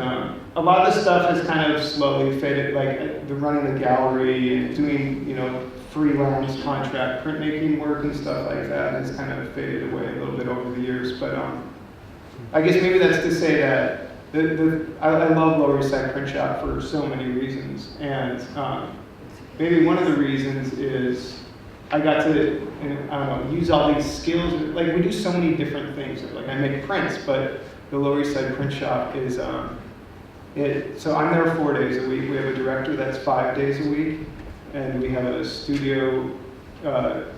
a lot of the stuff has kind of slowly faded, like the running the gallery and doing, you know, freelance contract printmaking work and stuff like that has kind of faded away a little bit over the years. But I guess maybe that's to say that I love Lower East Side Printshop for so many reasons. And maybe one of the reasons is I got to, I don't know, use all these skills. Like we do so many different things. Like I make prints, but the Lower East Side Printshop is, so I'm there 4 days a week. We have a director that's 5 days a week. And we have a studio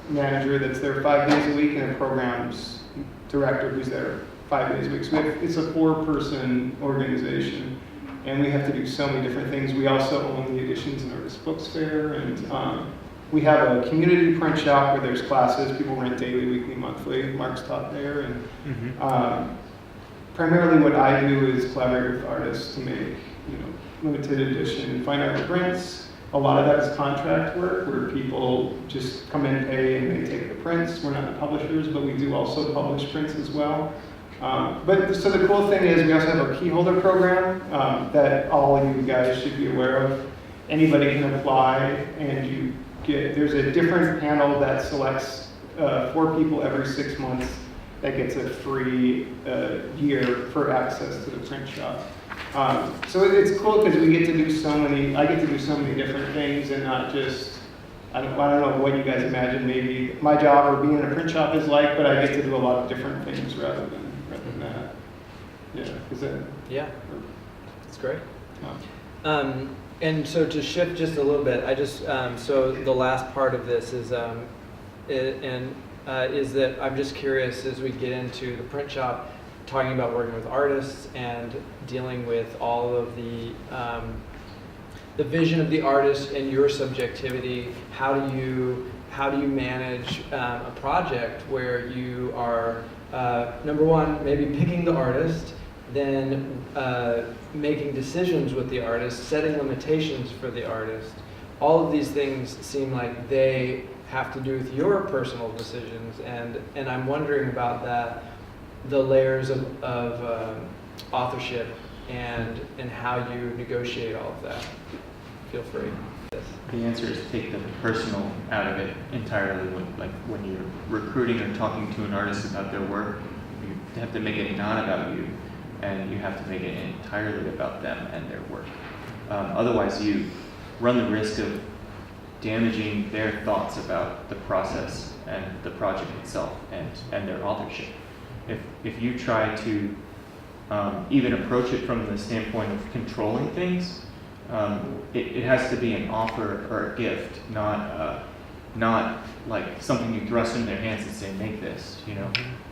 manager that's there 5 days a week and a programs director who's there 5 days a week. So it's a 4-person organization. And we have to do so many different things. We also own the Editions and Artist Books Fair. And we have a community print shop where there's classes. People rent daily, weekly, monthly. Mark's taught there. And primarily what I do is collaborate with artists to make, you know, limited edition fine art prints. A lot of that is contract work where people just come in, pay, and they take the prints. We're not the publishers, but we do also publish prints as well. So the cool thing is we also have a key holder program that all of you guys should be aware of. Anybody can apply, and there's a different panel that selects 4 people every 6 months that gets a free year for access to the print shop. So it's cool because I get to do so many different things and not just, I don't know what you guys imagine maybe my job or being in a print shop is like, but I get to do a lot of different things rather than that. Yeah, is that? Yeah, that's great. And so to shift just a little bit, I just, so the last part of this is, is that I'm just curious as we get into the print shop, talking about working with artists and dealing with all of the the vision of the artist and your subjectivity. How do you manage a project where you are number one, maybe picking the artist, then making decisions with the artist, setting limitations for the artist. All of these things seem like they have to do with your personal decisions, and I'm wondering about that, the layers of authorship and how you negotiate all of that. Feel free. Yes. The answer is take the personal out of it entirely. When you're recruiting or talking to an artist about their work, you have to make it not about you, and you have to make it entirely about them and their work. Otherwise, you run the risk of damaging their thoughts about the process and the project itself and their authorship. If you try to even approach it from the standpoint of controlling things, it has to be an offer or a gift, not like something you thrust in their hands and say, make this.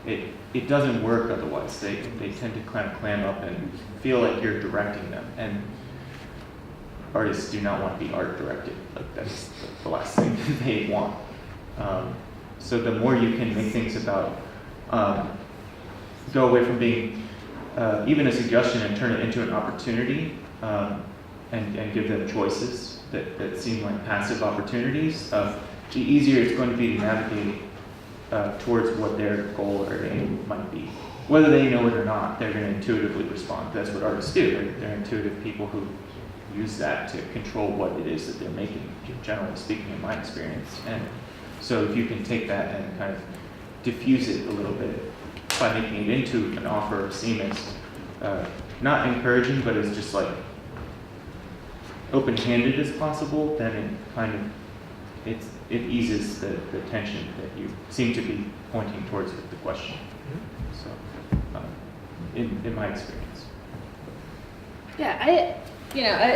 It doesn't work otherwise. They tend to kind of clam up and feel like you're directing them, and artists do not want to be art directed. Like, that's the last thing they want. So the more you can make things about, go away from being even a suggestion and turn it into an opportunity, and give them choices that seem like passive opportunities, the easier it's going to be to navigate towards what their goal or aim might be. Whether they know it or not, they're going to intuitively respond. That's what artists do. They're intuitive people who use that to control what it is that they're making, generally speaking, in my experience. And so if you can take that and kind of diffuse it a little bit by making it into an offer, seem as not encouraging, but as just like open-handed as possible, then it kind of it eases the tension that you seem to be pointing towards with the question. So, in my experience. Yeah,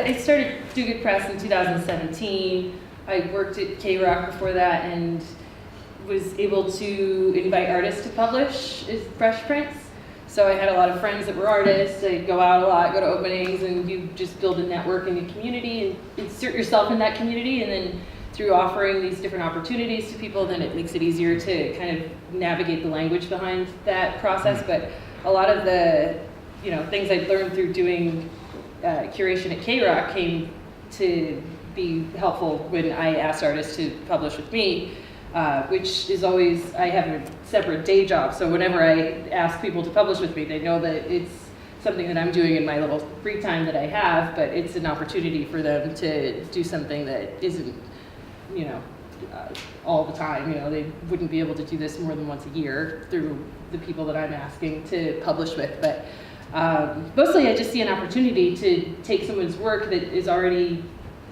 I started Do Good Press in 2017. I worked at K-Rock before that and was able to invite artists to publish as brush prints. So I had a lot of friends that were artists. I'd go out a lot, go to openings, and you just build a network in the community and insert yourself in that community. And then through offering these different opportunities to people, then it makes it easier to kind of navigate the language behind that process. But a lot of the things I'd learned through doing curation at K-Rock came to be helpful when I asked artists to publish with me. Which is always, I have a separate day job, so whenever I ask people to publish with me, they know that it's something that I'm doing in my little free time that I have, but it's an opportunity for them to do something that isn't, all the time. They wouldn't be able to do this more than once a year through the people that I'm asking to publish with, but mostly I just see an opportunity to take someone's work that is already,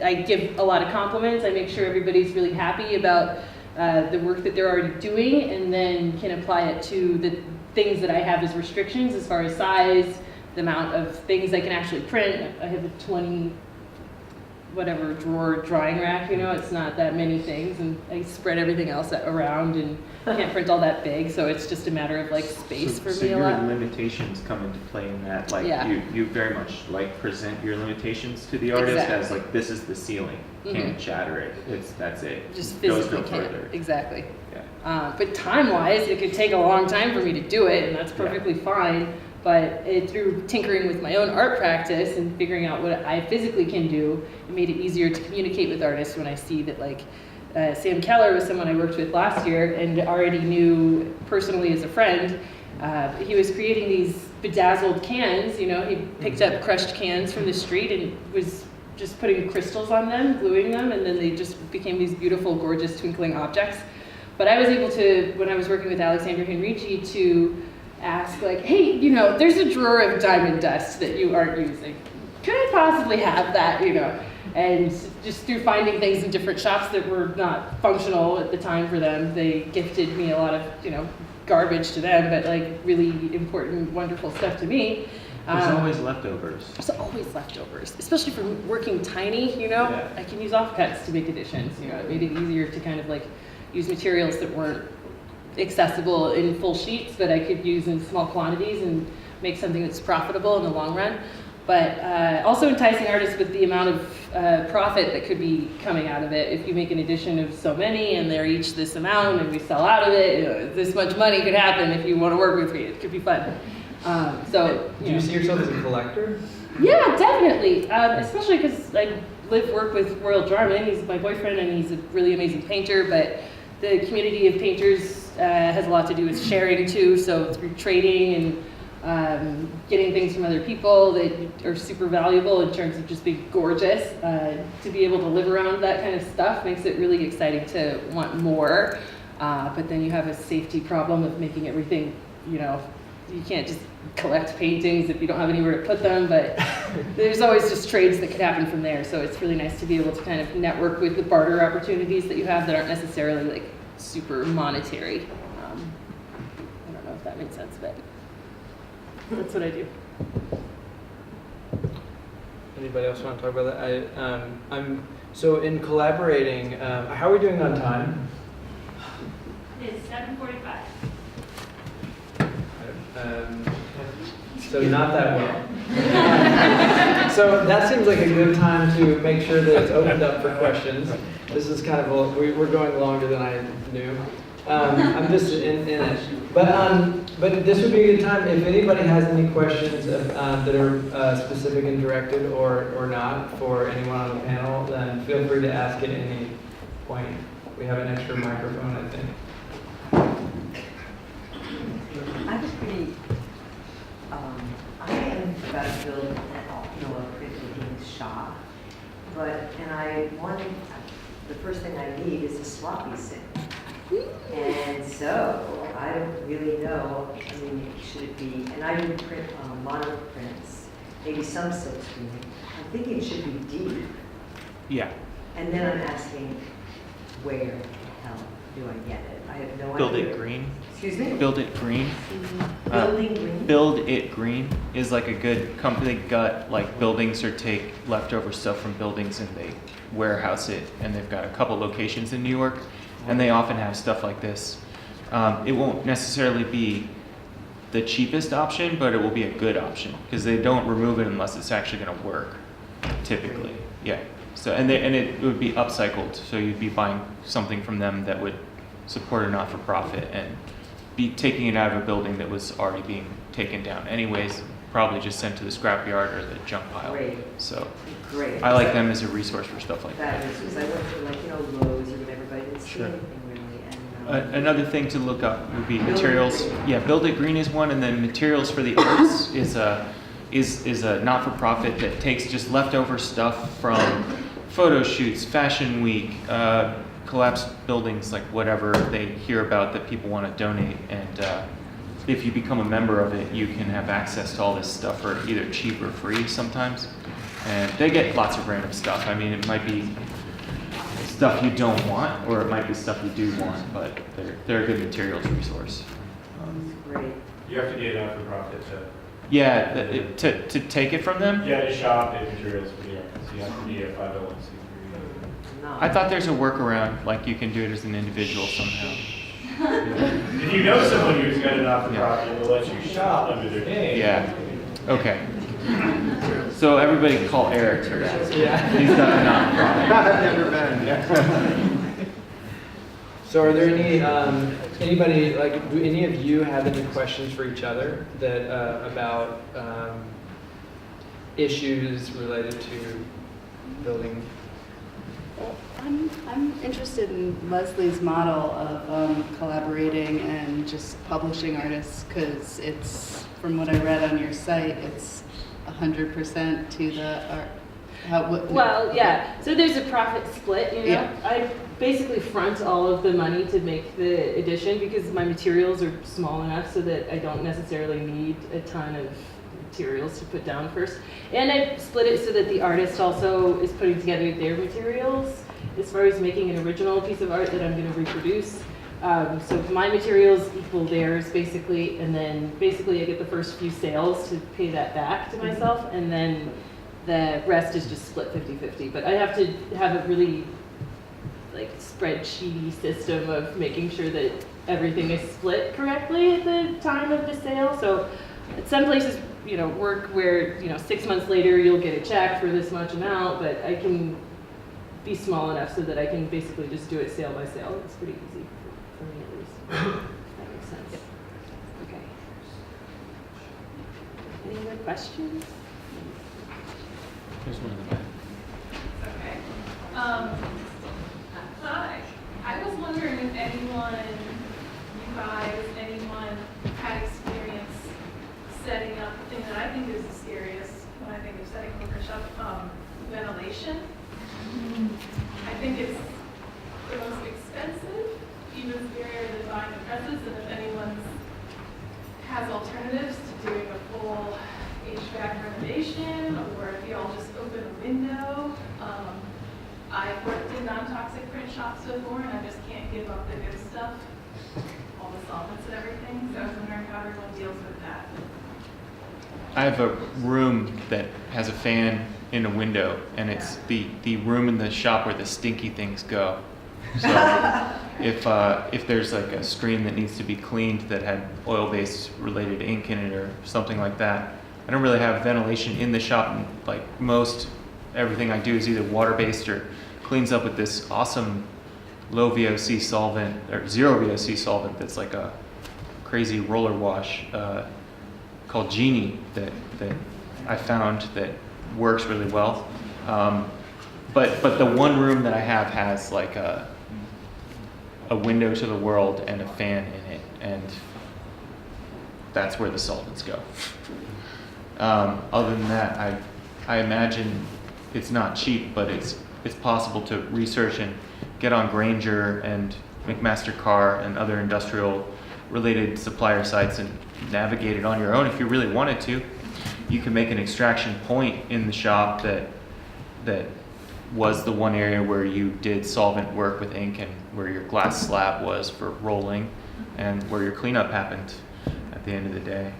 I give a lot of compliments, I make sure everybody's really happy about the work that they're already doing, and then can apply it to the things that I have as restrictions as far as size, the amount of things I can actually print. I have a 20 whatever drawer drying rack, it's not that many things, and I spread everything else around and can't print all that big, so it's just a matter of like space for me a lot. So your limitations come into play in that, like you very much like present your limitations to the artist as like, this is the ceiling, can't shatter it, that's it. Just goes physically no can't. further. Exactly. Yeah. But time-wise, it could take a long time for me to do it, and that's perfectly fine. But through tinkering with my own art practice and figuring out what I physically can do, it made it easier to communicate with artists when I see that, like, Sam Keller was someone I worked with last year and already knew personally as a friend. He was creating these bedazzled cans, he picked up crushed cans from the street and was just putting crystals on them, gluing them, and then they just became these beautiful, gorgeous, twinkling objects. But I was able to, when I was working with Alexander Henrici, to ask, like, hey, there's a drawer of diamond dust that you aren't using. Could I possibly have that, And just through finding things in different shops that were not functional at the time for them, they gifted me a lot of, garbage to them, but like really important, wonderful stuff to me. There's always leftovers. There's always leftovers, especially for working tiny, I can use offcuts to make additions, It made it easier to kind of like use materials that weren't accessible in full sheets that I could use in small quantities and make something that's profitable in the long run. but also enticing artists with the amount of profit that could be coming out of it. If you make an edition of so many and they're each this amount and we sell out of it, you know, this much money could happen if you want to work with me. It could be fun. So, Do you see yourself as a collector? yeah, definitely. Especially because I work with Royal Jarman. He's my boyfriend and he's a really amazing painter, but the community of painters has a lot to do with sharing too, so through trading and getting things from other people that are super valuable in terms of just being gorgeous. To be able to live around that kind of stuff makes it really exciting to want more, but then you have a safety problem of making everything, you know, you can't just collect paintings if you don't have anywhere to put them, but there's always just trades that could happen from there. So it's really nice to be able to kind of network with the barter opportunities that you have that aren't necessarily like super monetary. I don't know if that makes sense, but that's what I do. Anybody else want to talk about that? I'm so in collaborating. How are we doing on time? It's 7:45. So not that well. So that seems like a good time to make sure that it's opened up for questions. This is kind of we're going longer than I knew. I'm just in it, but this would be a good time if anybody has any questions that are specific and directed or not for anyone on the panel. Then feel free to ask at any point. We have an extra microphone, I think. I was pretty, I am about to build a printmaking shop, and I wanted, the first thing I need is a sloppy sink. And so, I don't really know, I mean, should it be, and I do print mono prints, maybe some silk screening. I'm thinking it should be deep. Yeah. And then I'm asking, where the hell do I get it? I have no idea. Build it green. Excuse me? Build it green. Building green? Build It Green is like a good company. They got like buildings or take leftover stuff from buildings and they warehouse it. And they've got a couple locations in New York, and they often have stuff like this. It won't necessarily be the cheapest option, but it will be a good option because they don't remove it unless it's actually going to work. Typically, yeah. So and it would be upcycled. So you'd be buying something from them that would support a not-for-profit and be taking it out of a building that was already being taken down anyways, probably just sent to the scrapyard or the junk pile. Great. So Great. I like them as a resource for stuff like that. That is, because I went to like, Lowe's or whatever, but I didn't see Sure. anything really. And, Another thing to look up would be Build It materials. Green. Yeah, Build It Green is one, and then Materials for the Arts is a not-for-profit that takes just leftover stuff from photo shoots, Fashion Week, collapsed buildings, like whatever they hear about that people want to donate. And if you become a member of it, you can have access to all this stuff for either cheap or free sometimes. And they get lots of random stuff. I mean, it might be stuff you don't want, or it might be stuff you do want, but they're a good materials resource. great. You have to get a not-for-profit Yeah, to take it from them? to shop at materials for the arts. You have to be a 501c3. No. I thought there's a workaround, like you can do it as an individual somehow. If you know someone who's got a not-for-profit, they'll let you shop under their name. Yeah, okay. So everybody call Eric here. Yeah. He's got a non-profit. I've never been, yeah. So are there any, anybody, like, do any of you have any questions for each other that, about issues related to building? I'm interested in Leslie's model of collaborating and just publishing artists, because it's, from what I read on your site, it's 100% to the art. Well, yeah. So there's a profit split, you know. Yeah. I basically front all of the money to make the edition because my materials are small enough so that I don't necessarily need a ton of materials to put down first. And I split it so that the artist also is putting together their materials as far as making an original piece of art that I'm going to reproduce. So my materials equal theirs basically, and then basically I get the first few sales to pay that back to myself, and then the rest is just split 50-50. But I have to have a really like spreadsheety system of making sure that everything is split correctly at the time of the sale. So at some places work where, 6 months later you'll get a check for this much amount, but I can be small enough so that I can basically just do it sale by sale. It's pretty easy for me at least. If that makes sense. Okay. Any other questions? Here's one in the back. Okay. Hi. I was wondering if anyone had experience setting up the thing that I think is the scariest when I think of setting up a printshop, ventilation. I think it's the most expensive, even scarier than buying the presses, and if anyone has alternatives to doing a full HVAC renovation, or if you all just open a window. I've worked in non-toxic print shops before, and I just can't give up the good stuff, all the solvents and everything, so I was wondering how everyone deals with that. I have a room that has a fan in a window, and it's the room in the shop where the stinky things go. So if there's like a screen that needs to be cleaned that had oil-based related ink in it or something like that, I don't really have ventilation in the shop. And like most everything I do is either water-based or cleans up with this awesome low VOC solvent or zero VOC solvent that's like a crazy roller wash called Genie that I found that works really well. But the one room that I have has like a window to the world and a fan in it, and that's where the solvents go. Other than that, I imagine it's not cheap, but it's possible to research and get on Grainger and McMaster Carr and other industrial related supplier sites and navigate it on your own if you really wanted to. You can make an extraction point in the shop that was the one area where you did solvent work with ink and where your glass slab was for rolling and where your cleanup happened at the end of the day.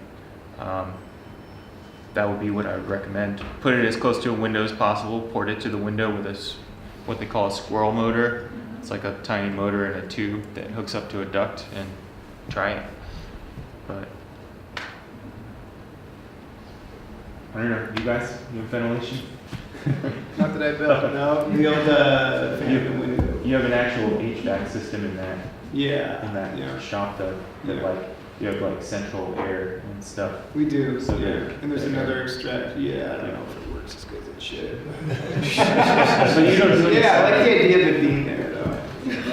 That would be what I would recommend. Put it as close to a window as possible, port it to the window with what they call a squirrel motor. It's like a tiny motor in a tube that hooks up to a duct, and try it. But I don't know, you guys, you have ventilation? Not that I built, no. The old fan in the window. You have an actual HVAC system in that Yeah. shop though, that Yeah. you have like central air and stuff. We do, So yeah. And there's yeah. another extract. Yeah, I don't know if it works as good as it should. So you don't really Yeah, I like the idea of it being there though.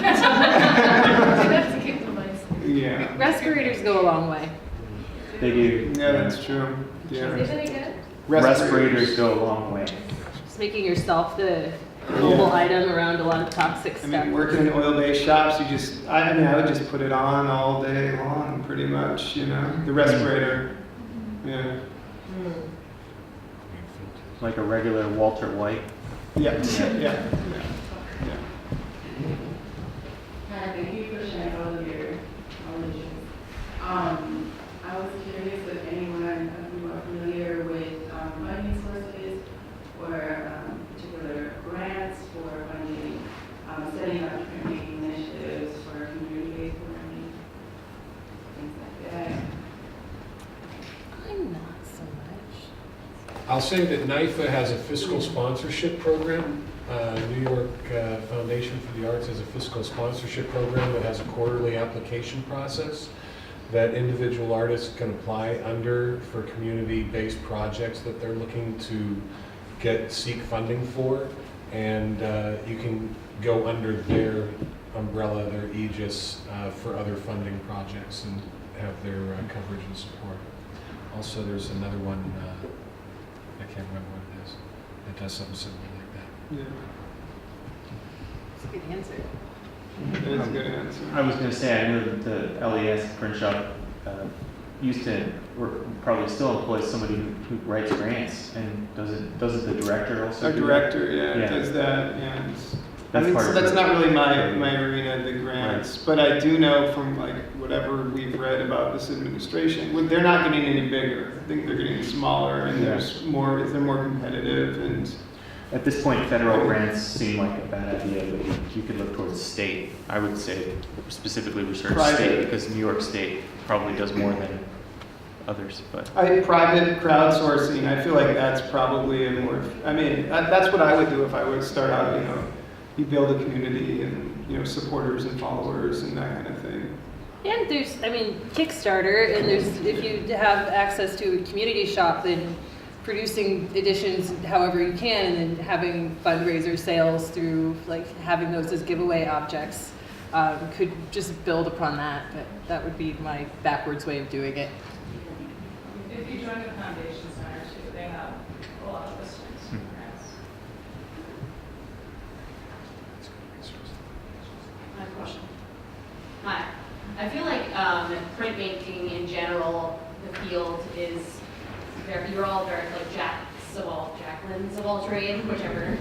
That's to keep the mice. Yeah. Respirators go a long way. They do. Yeah, that's true. Is Yeah. it any good? Respirators go a long way. Just making yourself the mobile item around a lot of toxic I stuff. mean, working in oil-based shops, I would just put it on all day long, pretty much, the respirator. Yeah. Like a regular Walter White. Yeah, yeah. Hi, thank you for sharing all of your knowledge. I was curious if anyone of you are familiar with funding sources or particular grants for funding, setting up printmaking initiatives for community-based learning, things like that. I'm not so much. I'll say that NYFA has a fiscal sponsorship program. New York Foundation for the Arts has a fiscal sponsorship program that has a quarterly application process that individual artists can apply under for community-based projects that they're looking to seek funding for. And you can go under their umbrella, their aegis for other funding projects and have their coverage and support. Also, there's another one, I can't remember what it is, that does something similar like that. Yeah. That's a good answer. That's a good answer. I was going to say, I know that the LES print shop used to, or probably still employs somebody who writes grants, and does it the director also? Our do director, Yeah. does that, yeah. That's part of that's it. not really my arena, the grants, but I do know from whatever we've read about this administration, they're not getting any bigger. I think they're getting smaller, and they're more competitive, and At this point, federal grants seem like a bad idea, but you could look towards state. I would say specifically research Private. state, because New York State probably does more than others, but Private crowdsourcing, I feel like that's probably a more, I mean, that's what I would do if I would start out, you build a community and, supporters and followers and that kind of thing. And there's, Kickstarter, and there's, if you have access to a community shop, then producing editions however you can, and then having fundraiser sales through, like, having those as giveaway objects, could just build upon that. But that would be my backwards way of doing it. If you join the Foundation Center too, they have a lot of listings for grants. I have a question. Hi. I feel like printmaking in general, the field is you're all very like Jacquelines of all trade, whichever.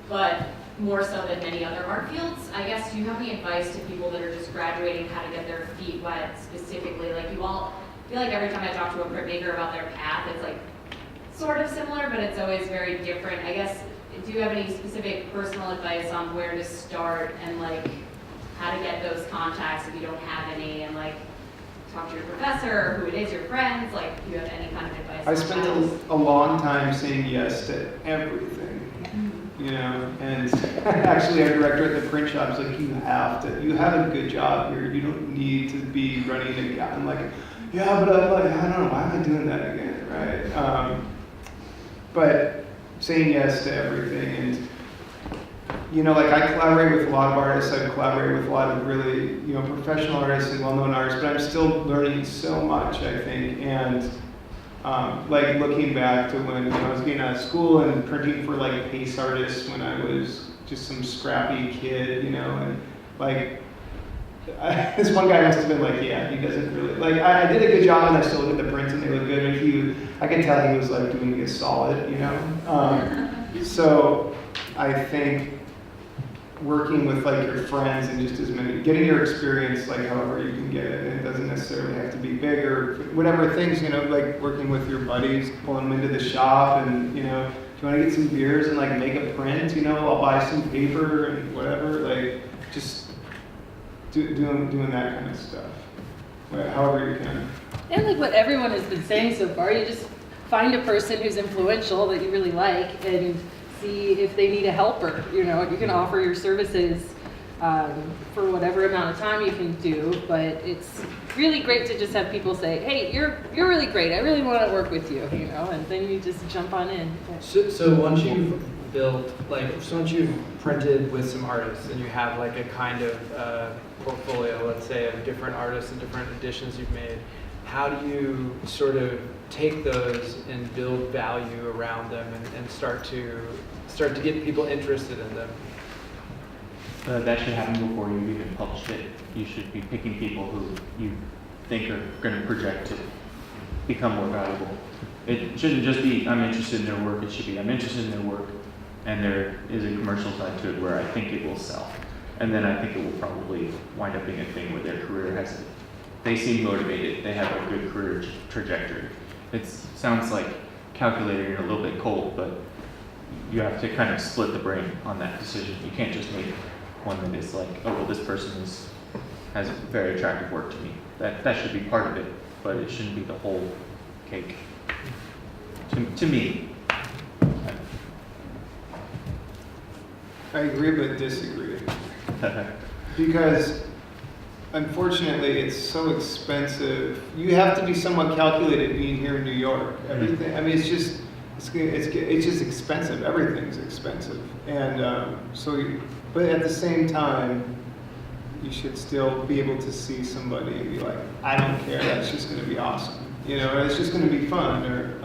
But more so than many other art fields. I guess, do you have any advice to people that are just graduating how to get their feet wet specifically? Like you all, I feel like every time I talk to a printmaker about their path, it's like sort of similar, but it's always very different. I guess, do you have any specific personal advice on where to start and like how to get those contacts if you don't have any, and like talk to your professor or who it is, your friends, like do you have any kind of advice? I spent a long time saying yes to everything, and actually our director at the Printshop is like, you have a good job here, you don't need to be running a guy. I'm like, yeah, but I don't know, why am I doing that again, right? But saying yes to everything, and I collaborate with a lot of artists. I collaborate with a lot of really, professional artists and well-known artists, but I'm still learning so much, I think. And like looking back to when I was getting out of school and printing for like Pace artists when I was just some scrappy kid, and like this one guy must have been like, yeah, he doesn't really, like I did a good job and I still look at the prints and they look good, and I could tell he was like doing me a solid, So I think working with like your friends and just getting your experience like however you can get it. It doesn't necessarily have to be big or whatever things, like working with your buddies, pulling them into the shop, and if you want to get some beers and like make a print, I'll buy some paper and whatever, like just doing that kind of stuff, however you can. And like what everyone has been saying so far, you just find a person who's influential that you really like and see if they need a helper. You can offer your services for whatever amount of time you can do, but it's really great to just have people say, hey, you're really great, I really want to work with you, and then you just jump on in. So once you've once you've printed with some artists and you have like a kind of portfolio, let's say, of different artists and different editions you've made, how do you sort of take those and build value around them and start to get people interested in them? That should happen before you even publish it. You should be picking people who you think are going to project to become more valuable. It shouldn't just be, I'm interested in their work. It should be, I'm interested in their work, and there is a commercial side to it where I think it will sell. And then I think it will probably wind up being a thing where their career they seem motivated, they have a good career trajectory. It sounds like calculated and a little bit cold, but you have to kind of split the brain on that decision. You can't just make one that is like, oh, well, this person has very attractive work to me. That should be part of it, but it shouldn't be the whole cake. To me. I agree but disagree. Because unfortunately it's so expensive. You have to be somewhat calculated being here in New York. Everything, it's just expensive. Everything's expensive. And but at the same time, you should still be able to see somebody and be like, I don't care, that's just going to be awesome. It's just going to be fun, or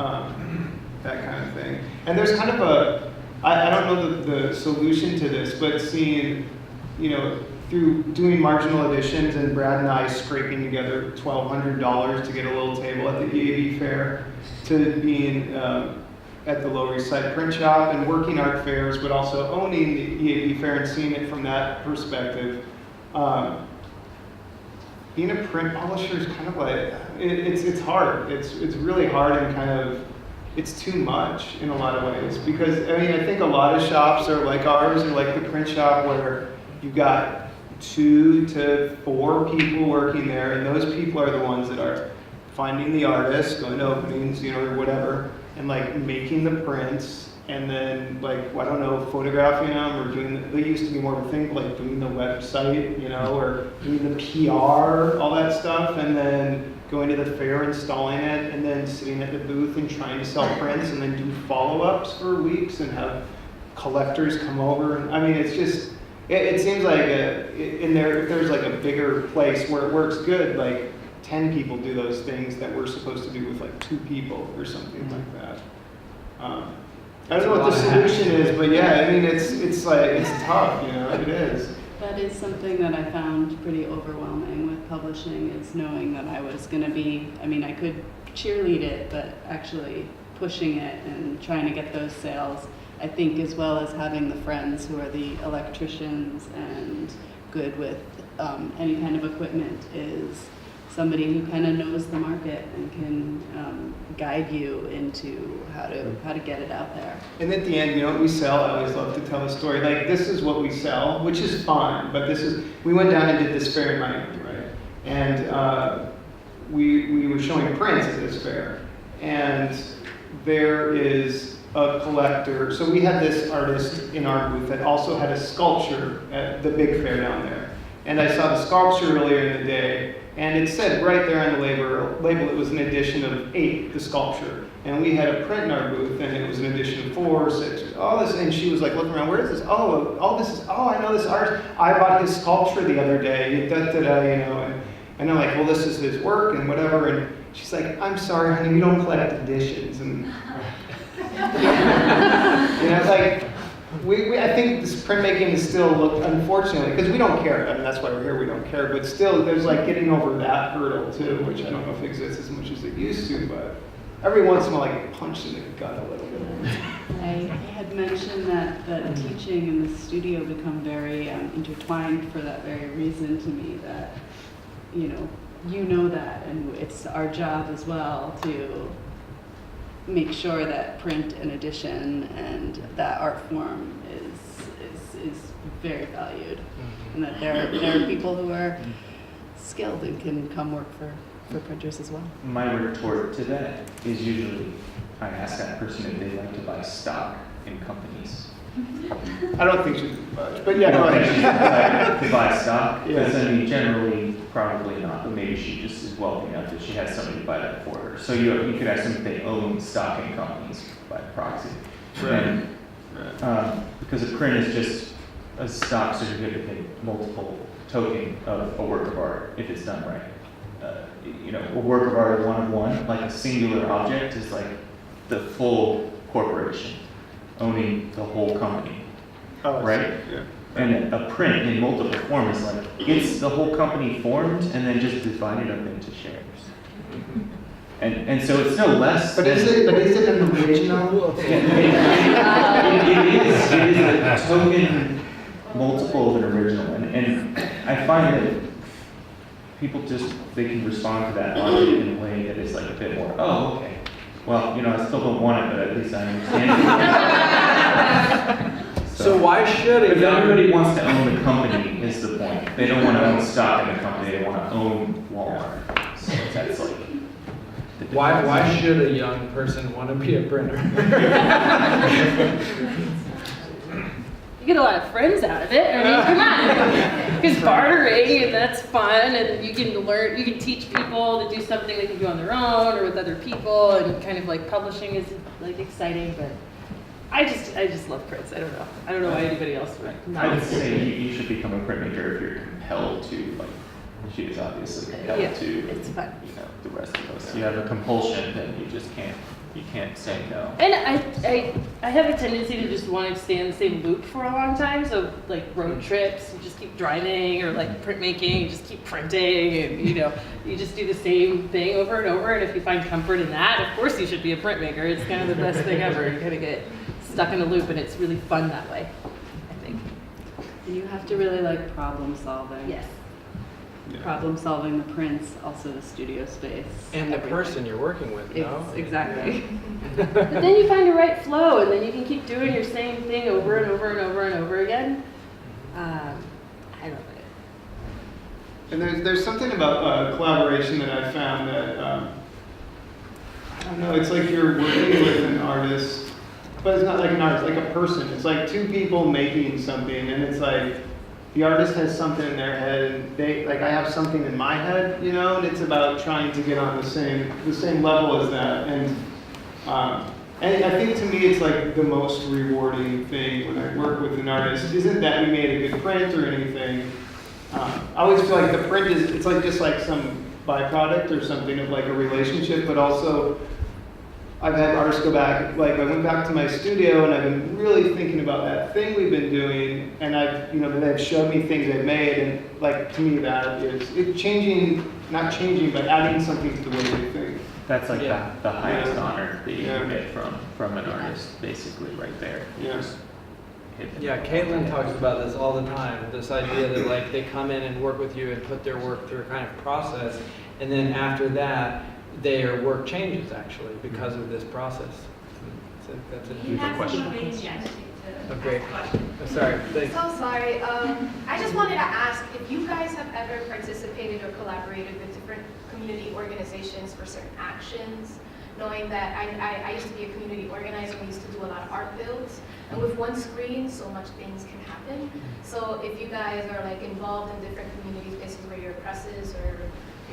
that kind of thing. And there's kind of I don't know the solution to this, but seeing, through doing marginal editions and Brad and I scraping together $1,200 to get a little table at the EAB fair, to being at the Lower East Side Print Shop and working art fairs, but also owning the EAB fair and seeing it from that perspective. Being a print publisher is kind of like, it's hard. It's really hard and kind of, it's too much in a lot of ways. Because, I think a lot of shops are like ours, or like the Print Shop, where you've got 2 to 4 people working there, and those people are the ones that are finding the artist, going to openings, or whatever, and like making the prints, and then like, I don't know, photographing them or they used to be more of a thing, like doing the website, or doing the PR, all that stuff, and then going to the fair, installing it, and then sitting at the booth and trying to sell prints, and then do follow-ups for weeks and have collectors come over. And I mean, it's just, it seems like if there's like a bigger place where it works good, like 10 people do those things that we're supposed to do with like 2 people or something like that. I don't know what the solution is, but yeah, I mean, it's like, it's tough, it is. That is something that I found pretty overwhelming with publishing, is knowing that I was going to be, I could cheerlead it, but actually pushing it and trying to get those sales, I think, as well as having the friends who are the electricians and good with any kind of equipment, is somebody who kind of knows the market and can guide you into how to get it out there. And at the end, what we sell, I always love to tell a story. Like, this is what we sell, which is fun, but we went down and did this fair in Miami, right? And we were showing prints at this fair. And there is a collector. So we had this artist in our booth that also had a sculpture at the big fair down there. And I saw the sculpture earlier in the day, and it said right there on the label it was an edition of 8, the sculpture. And we had a print in our booth, and it was an edition of 4, 6, all this. And she was like looking around, where is this? Oh, I know this artist. I bought his sculpture the other day, and I'm like, well, this is his work and whatever. And she's like, I'm sorry, honey, we don't collect editions. And like, I think this printmaking is still, unfortunately, because we don't care. That's why we're here. We don't care. But still, there's like getting over that hurdle too, which I don't know if it exists as much as it used to. But every once in a while, I get punched in the gut a little bit. I had mentioned that teaching and the studio become very intertwined for that very reason to me. That you know that, and it's our job as well to make sure that print and edition and that art form is very valued, and that there are people who are skilled and can come work for printers as well. My retort to that is usually, I ask that person if they like to buy stock in companies. I don't think she should budge, but yeah, I go don't think she should ahead. to buy stock, Yeah. because generally, probably not, but maybe she just is wealthy enough that she has somebody to buy that for her. So you could ask them if they own stock in companies by proxy. Right. Because a print is just a stock certificate, multiple token of a work of art, if it's done right. A work of art one of one, like a singular object, is like the full corporation owning the whole company. Oh, right? Yeah. And a print in multiple form is like, it's the whole company formed and then just divided up into shares. And so it's no less. But is it an original? It is a token multiple of an original. And I find that people they can respond to that logic in a way that is like a bit more, oh, okay. Well, I still don't want it, but at least I understand it. So why should Because everybody wants to own the company is the point. They don't want to own stock in the company, they want to own Walmart. So that's like... Why should a young person want to be a printer? You get a lot of friends out of it. Come on. Because bartering, and that's fun, and you can teach people to do something they can do on their own or with other people, and kind of like publishing is like exciting, but I just love prints. I don't know why anybody else would. I would say you should become a printmaker if you're compelled to, like, she is obviously compelled to, it's fun. The rest of us. You have a compulsion, then you just can't say no. And I have a tendency to just want to stay in the same loop for a long time. So like road trips, you just keep driving, or like printmaking, you just keep printing, and you just do the same thing over and over. And if you find comfort in that, of course you should be a printmaker. It's kind of the best thing ever. You kind of get stuck in a loop, and it's really fun that way, I think. And you have to really like problem solving. Yes. Yeah. Problem solving, the prints, also the studio space. And the everything. person you're working with, no? Exactly. But then you find a right flow, and then you can keep doing your same thing over and over and over and over again. I don't know. And there's something about collaboration that I found that don't know, it's like you're working with an artist, but it's not like an artist, like a person. It's like two people making something, and it's like the artist has something in their head, and they, like I have something in my head, you know, and it's about trying to get on the same level as that. And I think to me it's like the most rewarding thing when I work with an artist isn't that we made a good print or anything. I always feel like the print is, it's like just like some byproduct or something of like a relationship, but also I've had artists go back, like I went back to my studio and I've been really thinking about that thing we've been doing, and I've, you know, they've showed me things they've made, and like to me that is, it changing, not changing, but adding something to the way they think. That's like Yeah. the highest honor that you Yeah. can get from an artist, basically, right there. You Yeah. just hit it. Yeah, Caitlin talks about this all the time, this idea that like they come in and work with you and put their work through a kind of process, and then after that, their work changes actually because of this process. So that's a You huge have question. some raised hands to Oh, great. ask questions. Oh, sorry, thanks. So sorry. I just wanted to ask if you guys have ever participated or collaborated with different community organizations for certain actions, knowing that I used to be a community organizer. We used to do a lot of art builds, and with one screen, so much things can happen. So if you guys are like involved in different community spaces where your presses or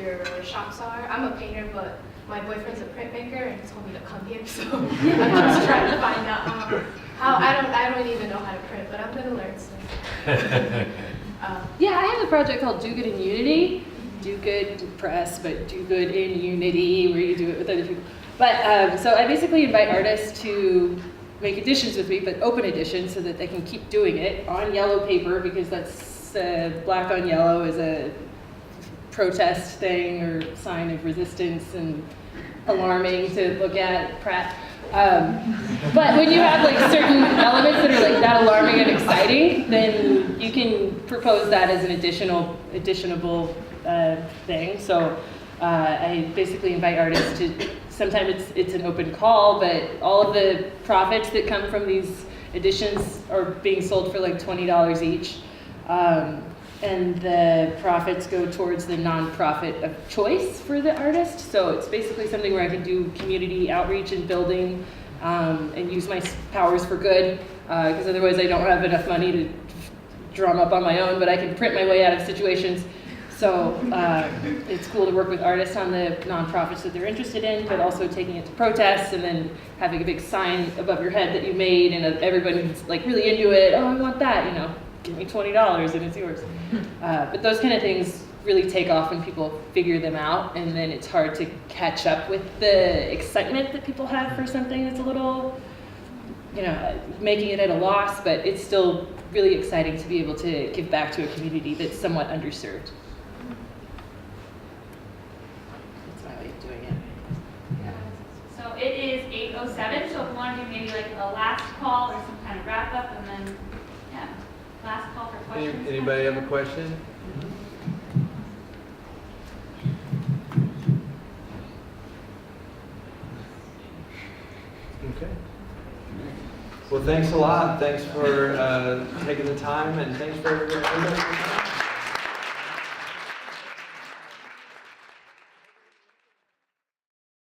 your shops are, I'm a painter, but my boyfriend's a printmaker and he told me to come here, so I'm just trying to find out how. I don't even know how to print, but I'm gonna learn soon. Yeah, I have a project called Do Good in Unity. Do Good Press, but Do Good in Unity, where you do it with other people. But so I basically invite artists to make editions with me, but open editions so that they can keep doing it on yellow paper, because that's black on yellow is a protest thing or sign of resistance and alarming to look at. Pratt. But when you have like certain elements that are like that alarming and exciting, then you can propose that as an editionable thing. So I basically invite artists to, sometimes it's an open call, but all of the profits that come from these editions are being sold for like $20 each. And the profits go towards the nonprofit of choice for the artist. So it's basically something where I can do community outreach and building and use my powers for good, because otherwise I don't have enough money to drum up on my own, but I can print my way out of situations. So it's cool to work with artists on the nonprofits that they're interested in, but also taking it to protests and then having a big sign above your head that you made, and everybody's like really into it. Oh, I want that, you know. Give me $20 and it's yours. But those kind of things really take off when people figure them out, and then it's hard to catch up with the excitement that people have for something that's a little, you know, making it at a loss, but it's still really exciting to be able to give back to a community that's somewhat underserved. That's my way of doing it. So it is 8:07, so if you want to do maybe like a last call or some kind of wrap up, and then, yeah, last call for questions. Anybody have a question? Okay. Well, thanks a lot. Thanks for taking the time, and thanks for everybody.